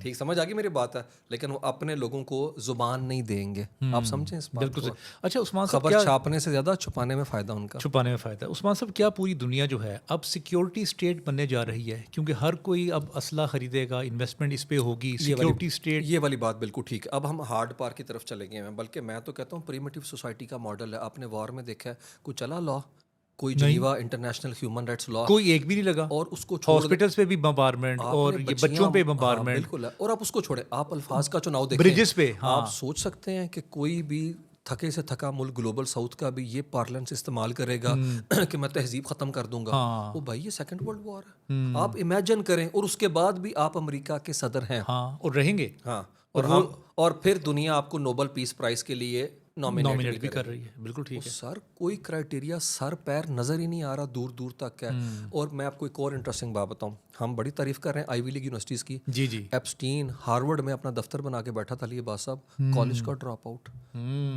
ठीक समझ आ गई मेरी बात है, लेकिन वो अपने लोगों को जुबान नहीं देंगे। आप समझें इस बात बिल्कुल को। सही। अच्छा उस्मान साहब, खबर क्या छापने से ज्यादा छुपाने में फायदा उनका। छुपाने में फ़ायदा है। उस्मान साहब, क्या पूरी दुनिया जो है अब सिक्योरिटी स्टेट बनने जा रही है? क्योंकि हर कोई अब असला खरीदेगा, इन्वेस्टमेंट इस पे होगी, सिक्योरिटी स्टेट। ये वाली बात बिल्कुल ठीक है। अब हम हार्ड पार की तरफ चले गए हैं, बल्कि मैं तो कहता हूँ प्रिमिटिव सोसाइटी का मॉडल है। आपने वॉर में देखा है, कोई चला लॉ, कोई Geneva international human rights law, कोई एक भी नहीं लगा। और उसको छोड़ हॉस्पिटल्स पे भी बम्बारमेंट और ये बच्चों पे हाँ, बम्बारमेंट, बिल्कुल है। और आप उसको छोड़े, आप अल्फाज का चुनाव देखें, ब्रिजेस पे। हाँ, आप सोच सकते हैं कि कोई भी थके से थका मुल्क ग्लोबल साउथ का भी ये पार्लेंस इस्तेमाल करेगा कि मैं तहजीब ख़त्म कर दूंगा। हाँ, वो भाई ये सेकंड वर्ल्ड वॉर है। आप इमेजिन करें, और उसके बाद भी आप अमेरिका के सदर हैं। हाँ, और रहेंगे, हाँ, और फिर दुनिया आपको नोबेल पीस प्राइज के लिए नॉमिनेट भी कर रही है। बिल्कुल ठीक है। सर कोई क्राइटेरिया सर पैर नज़र ही नहीं आ रहा, दूर दूर तक है। और मैं आपको एक और इंटरेस्टिंग बात बताऊं, हम बड़ी तारीफ कर रहे हैं आईवी लीग यूनिवर्सिटीज़ की। जी जी। एप्स्टीन हार्वर्ड में अपना दफ्तर बना के बैठा था अलीबाद साहब, कॉलेज का ड्रॉप आउट।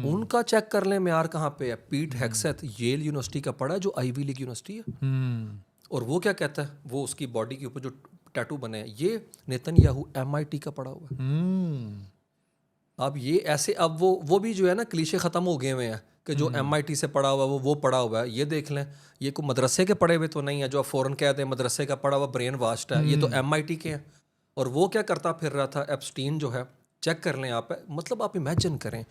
उनका चेक कर लें म्यार कहाँ पे है। पीट हेक्सेथ येल यूनिवर्सिटी का पढ़ा है, जो आईवी लीग यूनिवर्सिटी है। और वो क्या कहता है, वो उसकी बॉडी के ऊपर जो टैटू बने हैं, ये नेतन्याहू MIT का पढ़ा हुआ है। अब ये ऐसे, अब वो भी जो है ना क्लीशे ख़त्म हो गए हुए हैं कि जो MIT से पढ़ा हुआ वो पढ़ा हुआ है। ये देख लें, ये कोई मदरसे के पढ़े हुए तो नहीं है जो आप फ़ौरन कहते हैं मदरसे का पढ़ा हुआ ब्रेन वाश्ड है। ये तो MIT के हैं। और वो क्या करता फिर रहा था, एप्स्टीन जो है, चेक कर लें आप। मतलब आप इमेजिन करें,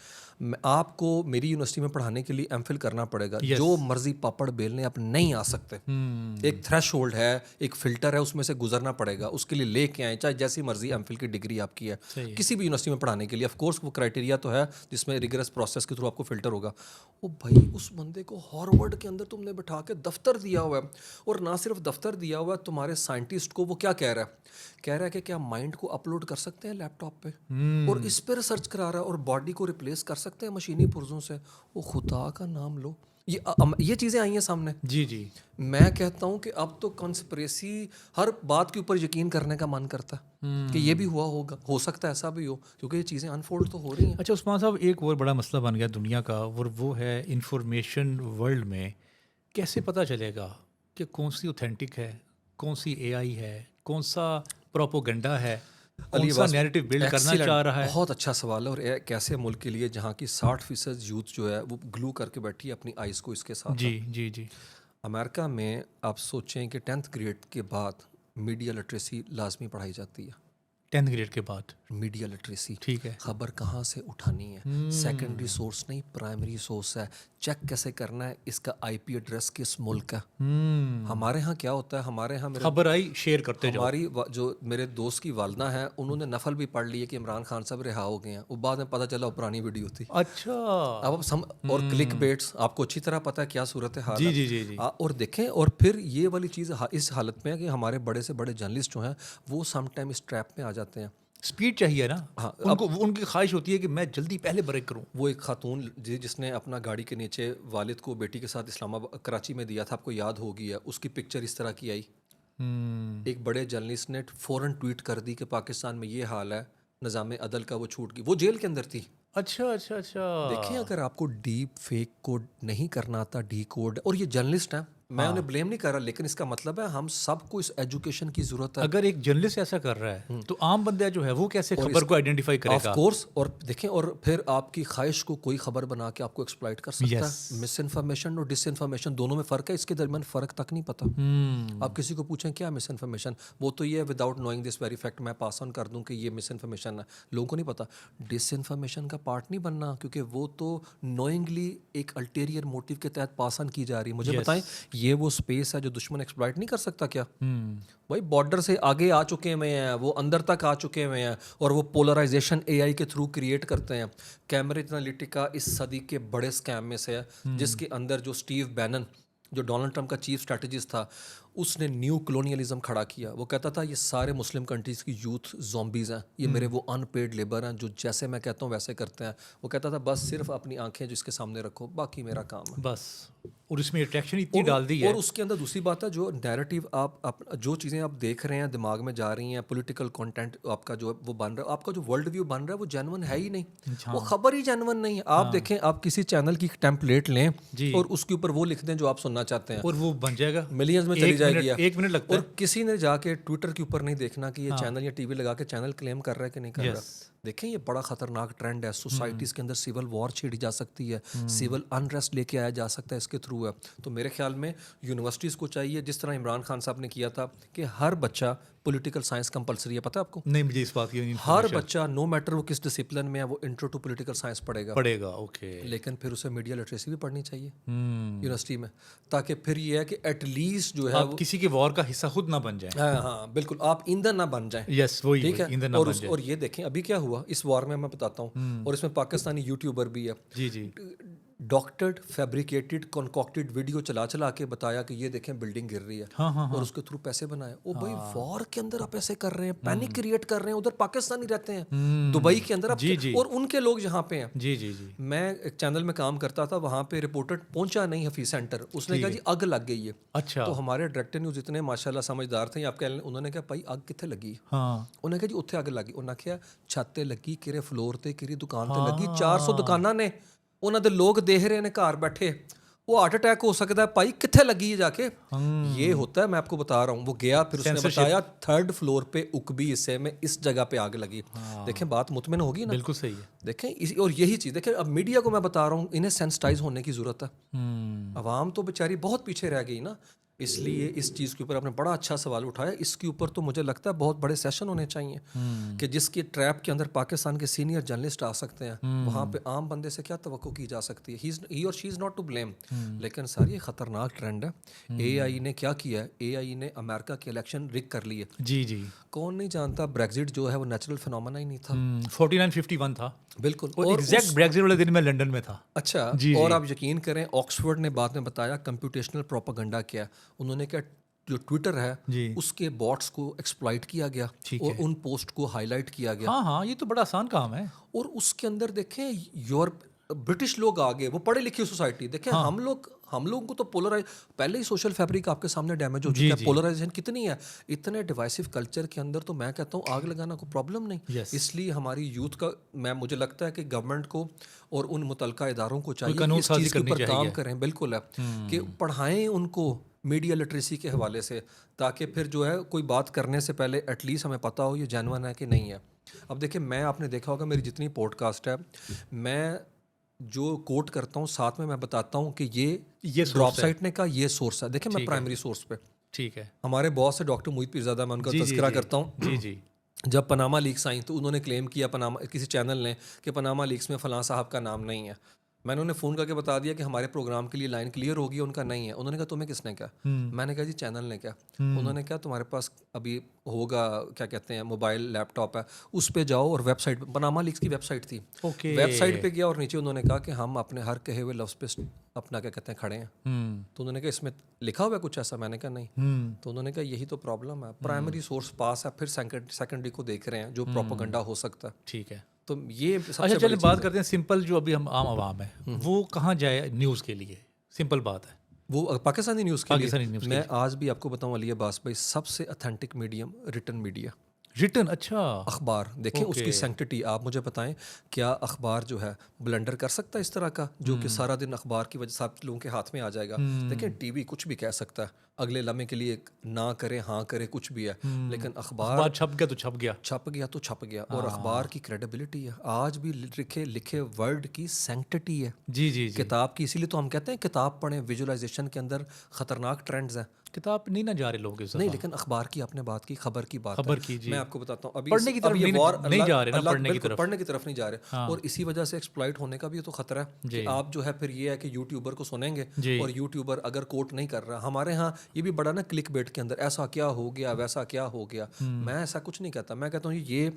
आपको मेरी यूनिवर्सिटी में पढ़ाने के लिए MPhil करना पड़ेगा। जो मर्जी पापड़ बेलने आप नहीं आ सकते। एक थ्रेश होल्ड है, एक फ़िल्टर है, उसमें से गुजरना पड़ेगा। उसके लिए लेके आए, चाहे जैसी मर्जी MPhil की डिग्री आपकी है किसी भी यूनिवर्सिटी में पढ़ाने के लिए। ऑफकोर्स वो क्राइटेरिया तो है जिसमें रिगरस प्रोसेस के थ्रू आपको फ़िल्टर होगा। वो भाई उस बंदे को हार्वर्ड के अंदर तुमने बिठा के दफ्तर दिया हुआ है, और ना सिर्फ दफ्तर दिया हुआ है, तुम्हारे साइंटिस्ट को वो क्या कह रहा है, कह रहा है कि क्या माइंड को अपलोड कर सकते हैं लैपटॉप पे, और इस पर रिसर्च करा रहा है, और बॉडी को रिप्लेस कर सकते हैं मशीनी पुर्जों से। वो खुदा का नाम लो, ये चीज़ें आई हैं सामने। जी जी। मैं कहता हूँ कि अब तो कॉन्स्पिरेसी, हर बात के ऊपर यकीन करने का मन करता है कि ये भी हुआ होगा, हो सकता है ऐसा भी हो, क्योंकि ये चीज़ें अनफोल्ड तो हो रही हैं। अच्छा उस्मान साहब, एक और बड़ा मसला बन गया दुनिया का, और वो है इंफॉर्मेशन वर्ल्ड में कैसे पता चलेगा कि कौन सी ऑथेंटिक है, कौन सी AI है, कौन सा प्रोपोगंडा है, कौन सा नैरेटिव बिल्ड करना चाह रहा है। बहुत अच्छा सवाल है। और एक ऐसे मुल्क के लिए जहाँ की 60% यूथ जो है वो ग्लू करके बैठी है अपनी आइज़ को इसके साथ। जी जी जी। अमेरिका में आप सोचें कि 10th ग्रेड के बाद मीडिया लिटरेसी लाजमी पढ़ाई जाती है। 10th ग्रेड के बाद मीडिया लिटरेसी, ठीक है। खबर कहाँ से उठानी है, सेकेंडरी सोर्स नहीं प्राइमरी सोर्स है, चेक कैसे करना है, इसका IP एड्रेस किस मुल्क है। हमारे यहाँ क्या होता है, हमारे यहाँ खबर आई शेयर करते जाओ। हमारी जो मेरे दोस्त की वालदा है, उन्होंने नफल भी पढ़ ली है कि इमरान खान साहब रिहा हो गए हैं। वो बाद में पता चला वो पुरानी वीडियो थी। अच्छा। अब और क्लिक बेट्स आपको अच्छी तरह पता है क्या सूरत है हाल जी है। जी जी जी। और देखें, और फिर ये वाली चीज़ इस हालत में है कि हमारे बड़े से बड़े जर्नलिस्ट जो हैं वो सम टाइम इस ट्रैप में आ जाते हैं। स्पीड चाहिए ना। हाँ, उनको उनकी ख्वाहिश होती है कि मैं जल्दी पहले ब्रेक करूं। वो एक खातून जिसने अपना गाड़ी के नीचे वालिद को बेटी के साथ इस्लामाबाद कराची में दिया था, आपको याद होगी है, उसकी पिक्चर इस तरह की आई। एक बड़े जर्नलिस्ट ने फ़ौरन ट्वीट कर दी कि पाकिस्तान में ये हाल है, निज़ाम अदल का वो छूट गई। वो जेल के अंदर थी। अच्छा अच्छा अच्छा। देखिए, अगर आपको डीप फेक कोड नहीं करना आता, डी कोड, और ये जर्नलिस्ट हैं, मैं उन्हें ब्लेम नहीं कर रहा, लेकिन इसका मतलब है हम सबको इस एजुकेशन की जरूरत है। अगर एक जर्नलिस्ट ऐसा कर रहा है तो आम बंदा जो है वो कैसे खबर को आइडेंटिफाई करेगा? Of course. और देखें, और फिर आपकी ख्वाहिश को कोई खबर बना के आपको एक्सप्लॉइट कर सकता है। मिस इन्फॉर्मेशन और डिस इन्फॉर्मेशन दोनों में फ़र्क है, इसके दरमियान फ़र्क तक नहीं पता। आप किसी को पूछें क्या मिस इन्फॉर्मेशन, वो तो ये है without knowing this very fact मैं पास ऑन कर दूं कि ये मिस इन्फॉर्मेशन है। लोगों को नहीं पता। डिस इन्फॉर्मेशन का पार्ट नहीं बनना, क्योंकि वो तो नोइंगली एक अल्टेरियर मोटिव के तहत पास ऑन की जा रही है। मुझे बताएं, ये वो स्पेस है जो दुश्मन एक्सप्लॉइट नहीं कर सकता क्या? भाई बॉर्डर से आगे आ चुके हुए हैं, वो अंदर तक आ चुके हुए हैं, और वो पोलराइजेशन AI के थ्रू क्रिएट करते हैं। कैम्ब्रिज एनालिटिका इस सदी के बड़े स्कैम में से है, जिसके अंदर जो स्टीव बैनन, जो डोनाल्ड ट्रंप का चीफ स्ट्रैटेजिस्ट था, उसने न्यू कॉलोनियलिज्म खड़ा किया। वो कहता था ये सारे मुस्लिम कंट्रीज़ की यूथ ज़ॉम्बीज़ हैं, ये मेरे वो अनपेड लेबर हैं जो जैसे मैं कहता हूँ वैसे करते हैं। वो कहता था बस सिर्फ अपनी आंखें जिसके सामने रखो, बाकी मेरा काम है बस। और इसमें अट्रैक्शन इतनी डाल दी है। और उसके अंदर दूसरी बात है, जो नैरेटिव आप जो चीज़ें आप देख रहे हैं दिमाग में जा रही हैं, पॉलिटिकल कंटेंट आपका जो वो बन रहा है, आपका जो वर्ल्ड व्यू बन रहा है वो जेन्युइन है ही नहीं। वो खबर ही जेन्युइन नहीं है। आप देखें, आप किसी चैनल की टेम्पलेट लें और उसके ऊपर वो लिख दें जो आप सुनना चाहते हैं, और वो बन जाएगा मिलियंस में चली जाएगी यार। 1 मिनट लगता है। और किसी ने जाके ट्विटर के ऊपर नहीं देखना कि ये चैनल या टीवी लगा के चैनल क्लेम कर रहा है कि नहीं कर रहा। देखें ये बड़ा खतरनाक ट्रेंड है। सोसाइटीज़ के अंदर सिविल वॉर छेड़ी जा सकती है, सिविल अनरेस्ट लेके आया जा सकता है इसके थ्रू है। तो मेरे ख्याल में यूनिवर्सिटीज़ को चाहिए, जिस तरह इमरान खान साहब ने किया था, कि हर बच्चा पॉलिटिकल साइंस कंपलसरी है, पता है आपको? नहीं, मुझे इस बात की हर बच्चा नो मैटर वो किस डिसिप्लिन में है, वो इंट्रो टू पॉलिटिकल साइंस पढ़ेगा। ओके। लेकिन फिर उसे मीडिया लिटरेसी भी पढ़नी चाहिए यूनिवर्सिटी में, ताकि फिर ये है कि एटलीस्ट जो है आप किसी के वॉर का हिस्सा खुद ना बन जाए। हाँ बिल्कुल, आप ईंधन ना बन जाएं। यस, वही ठीक है। ईंधन ना बन जाए। और ये देखें अभी क्या हुआ इस वॉर में, मैं बताता हूँ। और इसमें पाकिस्तानी यूट्यूबर भी है। जी। डॉक्टर्ड फैब्रिकेटेड कॉन्कॉक्टेड वीडियो चला चला के बताया कि ये देखें बिल्डिंग गिर रही है। और उसके थ्रू पैसे बनाए। ओ भाई, वॉर के अंदर आप ऐसे कर रहे हैं, पैनिक क्रिएट कर रहे हैं। उधर पाकिस्तानी रहते हैं दुबई के अंदर, और उनके लोग यहाँ पे हैं। जी। मैं एक चैनल में काम करता था, वहाँ पे रिपोर्टर पहुंचा नहीं हफीज सेंटर, उसने कहा जी आग लग गई है। अच्छा। तो हमारे डायरेक्टर न्यूज़ इतने माशाल्लाह समझदार थे, आप कह लें, उन्होंने कहा भाई आग कितने लगी? उन्होंने कहा जी उत्थे अग लगी। उन्होंने कहा छत ते लगी, किरे फ्लोर ते, किरी दुकान ते लगी, 400 दुकानां ने, उन्होंने दे लोग देख रहे ने घर बैठे, वो हार्ट अटैक हो सकता है भाई, कितने लगी है जाके। ये होता है, मैं आपको बता रहा हूँ। वो गया, फिर उसने बताया 3rd फ्लोर पे उकबी हिस्से में इस जगह पे आग लगी। देखें बात मुतमिन होगी ना? बिल्कुल सही है। देखें और यही चीज़ देखें, अब मीडिया को मैं बता रहा हूँ, इन्हें सेंसिटाइज होने की ज़रूरत है। अवाम तो बेचारी बहुत पीछे रह गई ना, इसलिए इस चीज़ के ऊपर आपने बड़ा अच्छा सवाल उठाया। इसके ऊपर तो मुझे लगता है बहुत बड़े सेशन होने चाहिए कि जिसकी ट्रैप के अंदर पाकिस्तान के सीनियर जर्नलिस्ट आ सकते हैं। वहाँ पे आम बंदे से क्या तवक्को की जा सकती है? ही और she is not to blame. लेकिन सर ये ख़तरनाक ट्रेंड है। AI ने क्या किया है? AI ने अमेरिका के इलेक्शन रिग कर लिए। जी। कौन नहीं जानता ब्रेक्जिट जो है वो नेचुरल फिनोमेना ही नहीं था। 49-51 था बिल्कुल। और एग्जैक्ट ब्रेक्जिट वाले दिन मैं लंदन में था। अच्छा। और आप यकीन करें, ऑक्सफोर्ड ने बाद में बताया कंप्यूटेशनल प्रोपेगेंडा क्या है। उन्होंने क्या, जो ट्विटर है उसके बॉट्स को एक्सप्लॉइट किया गया और उन पोस्ट को हाईलाइट किया गया। हाँ, ये तो बड़ा आसान काम है। और उसके अंदर देखें यूरोप, ब्रिटिश लोग आगे, वो पढ़े लिखी सोसाइटी। देखें हम लोगों को तो पोलराइज, पहले ही सोशल फैब्रिक आपके सामने डैमेज हो चुका है। पोलराइजेशन कितनी है, इतने डिवाइसिव कल्चर के अंदर तो मैं कहता हूँ आग लगाना कोई प्रॉब्लम नहीं। इसलिए हमारी यूथ का, मुझे लगता है कि गवर्नमेंट को और उन मुतलका इदारों को चाहिए इस चीज़ के ऊपर काम करें। बिल्कुल है कि पढ़ाएं उनको मीडिया लिटरेसी के हवाले से, ताकि फिर जो है कोई बात करने से पहले एटलीस्ट हमें पता हो ये जेन्युइन है कि नहीं है। अब देखिए, मैं, आपने देखा होगा मेरी जितनी पॉडकास्ट है, मैं जो कोट करता हूँ साथ में मैं बताता हूँ कि ये ड्रॉप साइट ने कहा ये सोर्स है। देखिए मैं प्राइमरी सोर्स पे, ठीक है, हमारे बॉस है डॉक्टर मोहित पीरजादा, मैं उनका तज़किरा करता हूँ। जी। जब पनामा लीक्स आई तो उन्होंने क्लेम किया, पनामा किसी चैनल ने, कि पनामा लीक्स में फ़लाँ साहब का नाम नहीं है। मैंने उन्हें फ़ोन करके बता दिया कि हमारे प्रोग्राम के लिए लाइन क्लियर होगी, उनका नहीं है। उन्होंने कहा तुम्हें किसने कहा? मैंने कहा जी चैनल ने कहा। उन्होंने कहा तुम्हारे पास अभी होगा, क्या कहते हैं, मोबाइल लैपटॉप है, उस पे जाओ और वेबसाइट, पनामा लीक्स की वेबसाइट थी, वेबसाइट पे गया और नीचे उन्होंने कहा कि हम अपने हर कहे हुए लफ्ज़ पे अपना, क्या कहते हैं, खड़े हैं। तो उन्होंने कहा इसमें लिखा हुआ है कुछ ऐसा? मैंने कहा नहीं। तो उन्होंने कहा यही तो प्रॉब्लम है, प्राइमरी सोर्स पास है, फिर सेकेंडरी को देख रहे हैं जो प्रोपेगेंडा हो सकता है। ठीक है, तो ये अच्छा चलिए बात करते हैं सिंपल, जो अभी हम आम आवाम है वो कहाँ जाए न्यूज़ के लिए? सिंपल बात है, वो पाकिस्तानी न्यूज़ के लिए न्यूज़ मैं आज भी आपको बताऊं अली अब्बास भाई, सबसे authentic medium written media, written. अच्छा, अखबार। देखें उसकी सैंक्टिटी, आप मुझे बताएं क्या अखबार जो है ब्लंडर कर सकता है इस तरह का, जो कि सारा दिन अखबार की वजह से आप लोगों के हाथ में आ जाएगा? देखें टीवी कुछ भी कह सकता है, अगले लम्हे के लिए ना करे हाँ करे कुछ भी है, लेकिन अखबार छप गया तो छप गया, तो छप गया। और अखबार की क्रेडिबिलिटी है, आज भी लिखे वर्ड की सैंक्टिटी है। जी। किताब की, इसीलिए तो हम कहते हैं किताब पढ़ें। विजुअलाइजेशन के अंदर खतरनाक ट्रेंड्स हैं। किताब नहीं ना जा रहे लोग इस नहीं, लेकिन अखबार की आपने बात की, खबर की बात कीजिए। मैं आपको बताता हूँ, अभी पढ़ने की तरफ नहीं जा रहे ना, पढ़ने की तरफ नहीं जा रहे। और इसी वजह से एक्सप्लॉइट होने का भी तो खतरा है कि आप जो है फिर ये है कि यूट्यूबर को सुनेंगे और यूट्यूबर अगर कोट नहीं कर रहा, हमारे यहाँ ये भी बड़ा ना क्लिक बेट के अंदर, ऐसा क्या हो गया, वैसा क्या हो गया। मैं ऐसा कुछ नहीं कहता, मैं कहता हूँ ये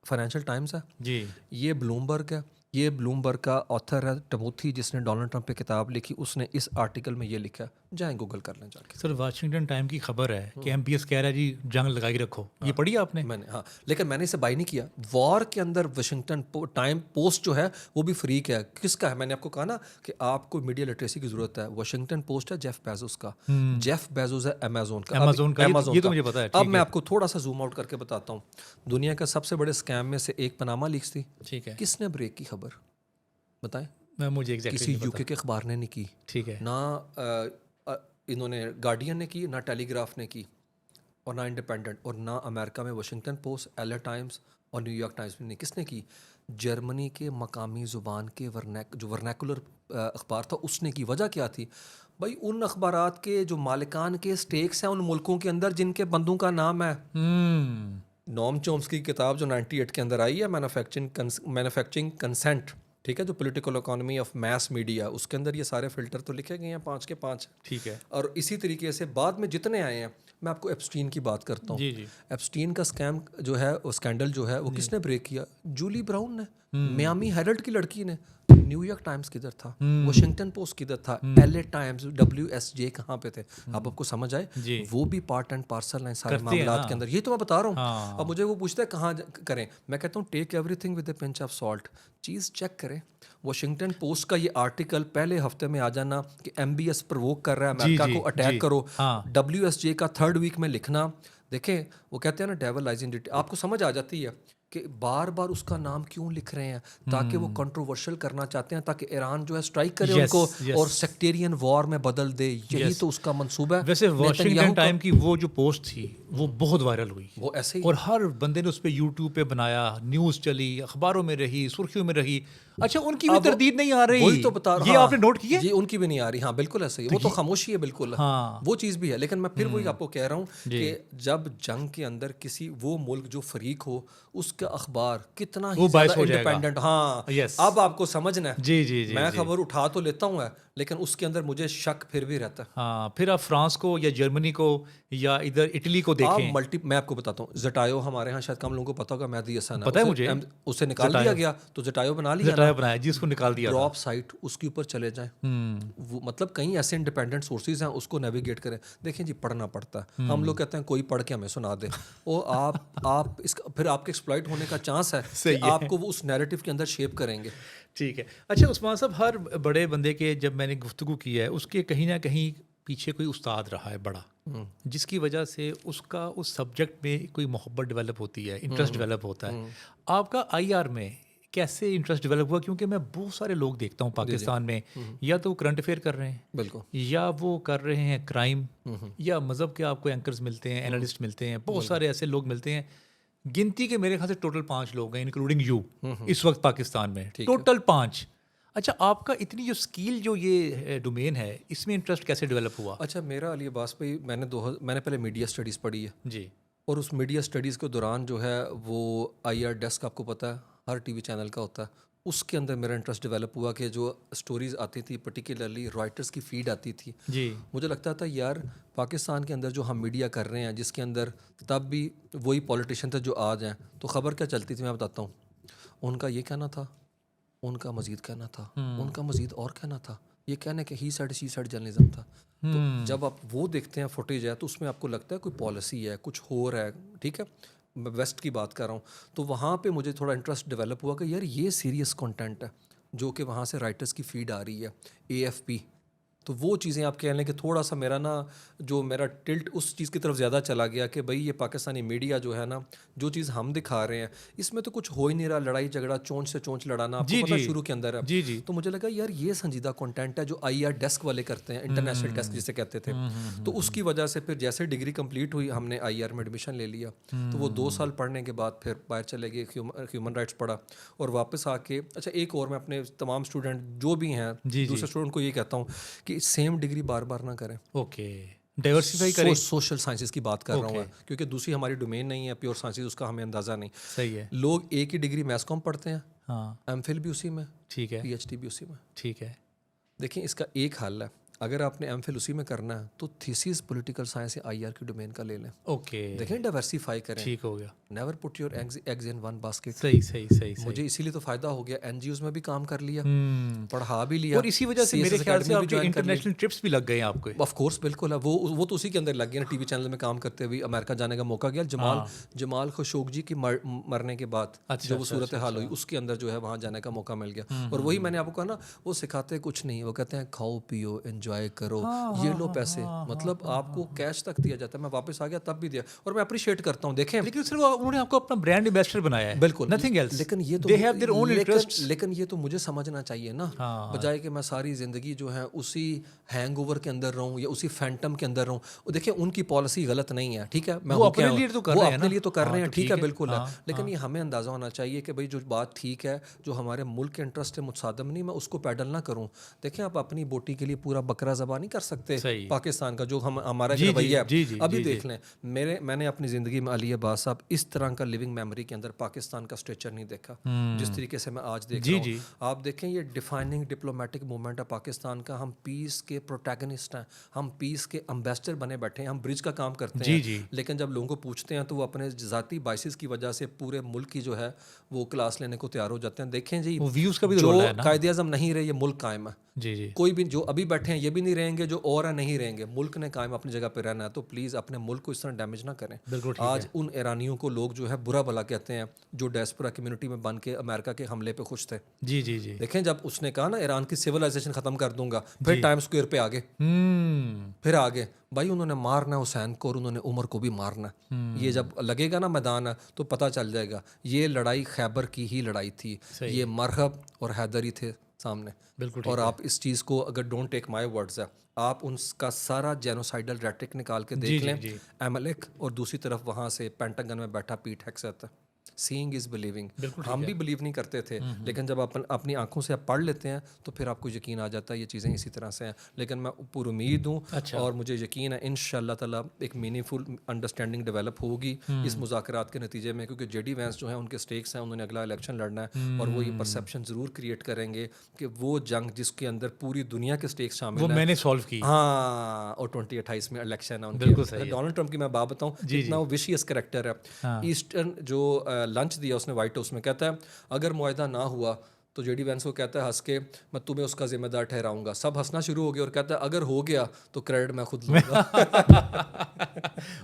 फाइनेंशियल टाइम्स है जी, ये ब्लूमबर्ग है, ये ब्लूमबर्ग का ऑथर है टिमोथी, जिसने डोनाल्ड ट्रंप पे किताब लिखी, उसने इस आर्टिकल में ये लिखा है, जाएं गूगल कर लें जाके। सर वाशिंगटन टाइम की खबर है कि MPS कह रहा है जी जंग लगाई रखो, ये पढ़ी आपने? मैंने, हाँ, लेकिन मैंने इसे बाई नहीं किया। वॉर के अंदर वाशिंगटन टाइम पोस्ट जो है वो भी फ्रीक है। किसका है? मैंने आपको कहा ना कि आपको मीडिया लिटरेसी की जरूरत है। वाशिंगटन पोस्ट है जेफ बेजोस का, जेफ बेजोस है अमेजोन का, ये तो मुझे पता है। अब मैं आपको थोड़ा सा जूम आउट करके बताता हूँ। दुनिया का सबसे बड़े स्कैम में से एक पनामा लीक्स थी, ठीक है। किसने ब्रेक की खबर बताएं? मैं मुझे किसी यूके के अखबार ने नहीं की, ठीक है ना इन्होंने गार्डियन ने की, ना टेलीग्राफ ने की, और ना इंडिपेंडेंट, और ना अमेरिका में वाशिंगटन पोस्ट, एलए टाइम्स और न्यूयॉर्क टाइम्स ने। किसने की? जर्मनी के मकामी ज़ुबान के जो वर्नैकुलर अखबार था उसने की। वजह क्या थी भाई? उन अखबारात के जो मालिकान के स्टेक्स हैं उन मुल्कों के अंदर जिनके बंदों का नाम है। नॉम चोम्स्की की किताब जो 98 के अंदर आई है, मैन्युफैक्चरिंग कंसेंट, ठीक है, जो political economy of mass media, उसके अंदर ये सारे फिल्टर तो लिखे गए हैं 5 के 5। ठीक है। और इसी तरीके से बाद में जितने आए हैं, मैं आपको एप्स्टीन की बात करता हूँ। जी जी। एप्स्टीन का स्कैम जो है, वो स्कैंडल जो है, वो किसने ब्रेक किया? जूली ब्राउन ने। मियामी हेरल्ड की लड़की ने। न्यूयॉर्क टाइम्स किधर था? वाशिंगटन पोस्ट किधर था? एलए टाइम्स, WSJ कहाँ पे थे? अब आपको समझ आए, वो भी पार्ट एंड पार्सल हैं सारे मामलात के अंदर। ये तो मैं बता रहा हूँ। अब मुझे वो पूछता है कहाँ करें, मैं कहता हूँ take everything with a pinch of salt, चीज़ चेक करें। वाशिंगटन पोस्ट का ये आर्टिकल पहले हफ्ते में आ जाना कि MBS प्रवोक कर रहा है अमेरिका को, अटैक करो। WSJ का 3rd वीक में लिखना। देखें, वो कहते हैं ना, डेविल लाइज इन डिटेल। आपको समझ आ जाती है कि बार बार उसका नाम क्यों लिख रहे हैं, ताकि वो कंट्रोवर्शियल करना चाहते हैं, ताकि ईरान जो है स्ट्राइक करे उनको और सेक्टेरियन वॉर में बदल दे। यही तो उसका मंसूबा है। वैसे वॉशिंगटन टाइम की वो जो पोस्ट थी वो बहुत वायरल हुई, वो ऐसे ही, और हर बंदे ने उस पर यूट्यूब पे बनाया, न्यूज़ चली, अखबारों में रही, सुर्खियों में रही। अच्छा, उनकी भी तरदीद नहीं आ रही। वही तो बता रहा, ये आपने नोट किया? ये उनकी भी नहीं आ रही। हाँ बिल्कुल ऐसे ही, वो तो खामोशी है बिल्कुल। हाँ, वो चीज़ भी है। लेकिन मैं फिर वही आपको कह रहा हूँ कि जब जंग के अंदर किसी वो मुल्क जो फरीक हो, उसका अखबार कितना ही ज़्यादा इंडिपेंडेंट, हाँ अब आपको समझना है। जी जी जी, मैं खबर उठा तो लेता हूँ, लेकिन उसके अंदर मुझे शक फिर भी रहता है। हाँ, फिर आप फ्रांस को या जर्मनी को या इधर इटली को देखें। मैं आपको बताता हूँ, जटायो हमारे यहाँ शायद कम लोगों को पता होगा, मेहदी हसन पता है मुझे, उसे निकाल दिया गया, तो जटायो बना लिया, जटायो बनाया जी, उसको निकाल दिया। ड्रॉप साइट उसके ऊपर चले जाएं, वो मतलब कई ऐसे इंडिपेंडेंट सोर्सेज हैं, उसको नेविगेट करें। देखें जी, पढ़ना पड़ता है। हम लोग कहते हैं कोई पढ़ के हमें सुना दे, वो आप इसका फिर आपके एक्सप्लॉइट होने का चांस है कि आपको वो उस नैरेटिव के अंदर शेप करेंगे। ठीक है। अच्छा उस्मान साहब, हर बड़े बंदे के जब मैंने गुफ्तगू की है, उसके कहीं ना कहीं पीछे कोई उस्ताद रहा है बड़ा, जिसकी वजह से उसका उस सब्जेक्ट में कोई मोहब्बत डेवलप होती है, इंटरेस्ट डेवलप होता है। आपका IR में कैसे इंटरेस्ट डेवलप हुआ? क्योंकि मैं बहुत सारे लोग देखता हूँ पाकिस्तान में, या तो वो करंट अफेयर कर रहे हैं, बिल्कुल, या वो कर रहे हैं क्राइम, या मज़हब के आपको एंकर्स मिलते हैं, एनालिस्ट मिलते हैं, बहुत सारे ऐसे लोग मिलते हैं। गिनती के मेरे ख्याल से टोटल 5 लोग हैं, इंक्लूडिंग यू, इस वक्त पाकिस्तान में टोटल 5। अच्छा, आपका इतनी जो स्किल, जो ये डोमेन है, इसमें इंटरेस्ट कैसे डेवलप हुआ? अच्छा, मेरा अली अब्बास भाई, मैंने पहले मीडिया स्टडीज़ पढ़ी है जी, और उस मीडिया स्टडीज़ के दौरान जो है वो IR डेस्क, आपको पता है हर TV चैनल का होता है, उसके अंदर मेरा इंटरेस्ट डेवलप हुआ कि जो स्टोरीज़ आती थी, पर्टिकुलरली रॉयटर्स की फीड आती थी जी, मुझे लगता था यार पाकिस्तान के अंदर जो हम मीडिया कर रहे हैं, जिसके अंदर तब भी वही पॉलिटिशियन थे जो आज हैं, तो ख़बर क्या चलती थी मैं बताता हूँ। उनका ये कहना था, उनका मज़ीद कहना था, उनका मज़ीद और कहना था, ये कहने के ही साइड सी साइड जर्नलिज्म था। तो जब आप वो देखते हैं फुटेज है, तो उसमें आपको लगता है कोई पॉलिसी है, कुछ हो रहा है, ठीक है, मैं वेस्ट की बात कर रहा हूँ। तो वहाँ पे मुझे थोड़ा इंटरेस्ट डेवलप हुआ कि यार ये सीरियस कंटेंट है जो कि वहाँ से राइटर्स की फीड आ रही है, AFP। तो वो चीज़ें आप कह लें कि थोड़ा सा मेरा ना, जो मेरा टिल्ट उस चीज़ की तरफ ज़्यादा चला गया कि भाई ये पाकिस्तानी मीडिया जो है ना, जो चीज़ हम दिखा रहे हैं, इसमें तो कुछ हो ही नहीं रहा, लड़ाई झगड़ा, चोंच से चोंच लड़ाना, आपको पता शुरू के अंदर है। जी जी। तो मुझे लगा यार ये संजीदा कंटेंट है जो IR डेस्क वाले करते हैं, इंटरनेशनल डेस्क जिसे कहते थे। तो उसकी वजह से फिर जैसे डिग्री कंप्लीट हुई, हमने IR में एडमिशन ले लिया। तो वो 2 साल पढ़ने के बाद फिर बाहर चले गए, ह्यूमन राइट्स पढ़ा, और वापस आके, अच्छा एक और मैं अपने तमाम स्टूडेंट जो भी हैं, दूसरे स्टूडेंट को ये कहता हूँ कि सेम डिग्री बार बार ना करें, ओके, डाइवर्सिफाई करें। सोशल साइंसेस की बात कर रहा हूँ, क्योंकि दूसरी हमारी डोमेन नहीं है, प्योर साइंसेस, उसका हमें अंदाज़ा नहीं। सही है। लोग एक ही डिग्री मैथ्स कॉम पढ़ते हैं, हाँ, MPhil भी उसी में, ठीक है, PhD भी उसी में। ठीक है। देखिए इसका एक हल है, अगर आपने MPhil उसी में करना है तो थीसिस पॉलिटिकल साइंस या IR की डोमेन का ले लें। ओके, देखें डाइवर्सिफाई करें, ठीक हो गया। Never put your eggs in one basket. सही सही सही सही। मुझे इसीलिए तो फ़ायदा हो गया, NGOs में भी काम कर लिया, पढ़ा भी लिया, और इसी वजह से मेरे ख्याल से आपके इंटरनेशनल ट्रिप्स भी लग गए आपको। ऑफ कोर्स बिल्कुल है, वो तो उसी के अंदर लग गया ना, TV चैनल में काम करते हुए अमेरिका जाने का मौका गया। जमाल खशोगी की मरने के बाद जो वो सूरत हाल हुई, उसके अंदर जो है वहाँ जाने का मौका मिल गया। और वही मैंने आपको कहा ना, वो सिखाते कुछ नहीं, वो कहते हैं खाओ पियो एंजॉय एंजॉय करो, ये लो पैसे, मतलब आपको कैश तक दिया जाता है। मैं वापस आ गया तब भी दिया, और मैं अप्रिशिएट करता हूँ। देखें लेकिन सिर्फ उन्होंने आपको अपना ब्रांड एम्बेसडर बनाया है, बिल्कुल, नथिंग एल्स। लेकिन ये तो they have their own interests. लेकिन ये तो मुझे समझना चाहिए ना, बजाय कि मैं सारी ज़िंदगी जो है उसी हैंगओवर के अंदर रहूं या उसी फैंटम के अंदर रहूं। देखिए उनकी पॉलिसी गलत नहीं है, ठीक है, मैं वो हूं अपने क्या लिए हूं, तो कर वो रहे हैं अपने ना। लिए तो कर रहे हैं, तो ठीक है, है। बिल्कुल है। लेकिन ये हमें अंदाज़ा होना चाहिए कि भाई जो बात ठीक है, जो हमारे मुल्क के इंटरेस्ट से मुतसादम नहीं, मैं उसको पैडल ना करूं। देखें, आप अपनी बोटी के लिए पूरा बकरा ज़बा नहीं कर सकते सही। पाकिस्तान का जो हमारा जी, रवैया जी, है। जी, अभी जी, देख लें, मैंने अपनी ज़िंदगी में अली अब्बास साहब इस तरह का लिविंग मेमोरी के अंदर पाकिस्तान का स्ट्रेचर नहीं देखा जिस तरीके से मैं आज देख जी, रहा जी। हूँ। आप देखें, ये डिफाइनिंग डिप्लोमेटिक मूवमेंट है पाकिस्तान का। हम पीस के प्रोटैगनिस्ट हैं, हम पीस के एम्बेसडर बने बैठे हैं, हम ब्रिज का काम करते जी, हैं। जी। लेकिन जब लोगों को पूछते हैं तो वो अपने ज़ाती बाइसिस की वजह से पूरे मुल्क की जो है वो क्लास लेने को तैयार हो जाते हैं। देखें जी, वो व्यूज का भी तो जो रोल है ना। कायदे आज़म नहीं रहे, ये मुल्क कायम है। जी, जी। कोई भी जो अभी बैठे हैं ये भी नहीं रहेंगे, जो और है नहीं रहेंगे। मुल्क ने कायम अपनी जगह पे रहना है, तो प्लीज़ अपने मुल्क को इस तरह डैमेज ना करें। बिल्कुल ठीक आज उन ईरानियों को लोग जो है बुरा भला कहते हैं, जो डायस्पोरा कम्युनिटी में बन के अमेरिका के हमले पे खुश थे। जी, जी, जी। देखें, जब उसने कहा ना ईरान की सिविलाइजेशन ख़त्म कर दूंगा, फिर टाइम स्क्वायर पे आगे, फिर आगे भाई उन्होंने मारना है हुसैन को और उन्होंने उमर को भी मारना है। ये जब लगेगा ना मैदान है तो पता चल जाएगा। ये लड़ाई खैबर की ही लड़ाई थी, ये मरहब और हैदरी थे सामने। बिल्कुल। और आप इस चीज़ को, अगर डोंट टेक माय वर्ड्स है, आप उनका सारा जेनोसाइडल रेट्रिक निकाल के देख लें। एमलेक और दूसरी तरफ वहाँ से पेंटागन में बैठा पीट हेक्सेथ। Seeing is believing. हम भी बिलीव नहीं करते थे, लेकिन जब अपनी आंखों से आप पढ़ लेते हैं तो फिर आपको यकीन आ जाता है ये चीज़ें इसी तरह से हैं। लेकिन मैं पूरी उम्मीद हूँ और मुझे यकीन है इंशाअल्लाह ताला एक मीनिंगफुल अंडरस्टैंडिंग डेवलप होगी इस मुज़ाकरात के नतीजे में, क्योंकि जेडी वैंस जो है उनके स्टेक्स हैं, उन्होंने अगला इलेक्शन लड़ना है और वो ये परसेप्शन ज़रूर क्रिएट करेंगे कि वो जंग जिसके अंदर पूरी दुनिया के स्टेक्स शामिल हैं, मैंने सॉल्व की। हाँ, और 2028 में इलेक्शन है बिल्कुल उनकी। सही। डोनाल्ड ट्रंप की मैं बात बताऊँ, इतना वो विशियस कैरेक्टर है। ईस्टर्न जो लंच दिया उसने वाइट हाउस में, कहता है अगर मुआहदा ना हुआ तो जेडी वैंस को कहता है हंस के, मैं तुम्हें उसका जिम्मेदार ठहराऊंगा। सब हंसना शुरू हो गया और कहता है अगर हो गया तो क्रेडिट मैं खुद लूंगा।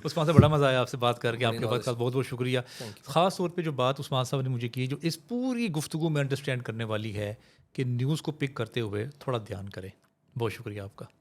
उस्मान साहब, बड़ा मज़ा आया आपसे बात करके, आपके बात का बहुत बहुत शुक्रिया। ख़ास तौर पे जो बात उस्मान साहब ने मुझे की, जो इस पूरी गुफ्तगू में अंडरस्टैंड करने वाली है कि न्यूज़ को पिक करते हुए थोड़ा ध्यान करें। बहुत शुक्रिया आपका।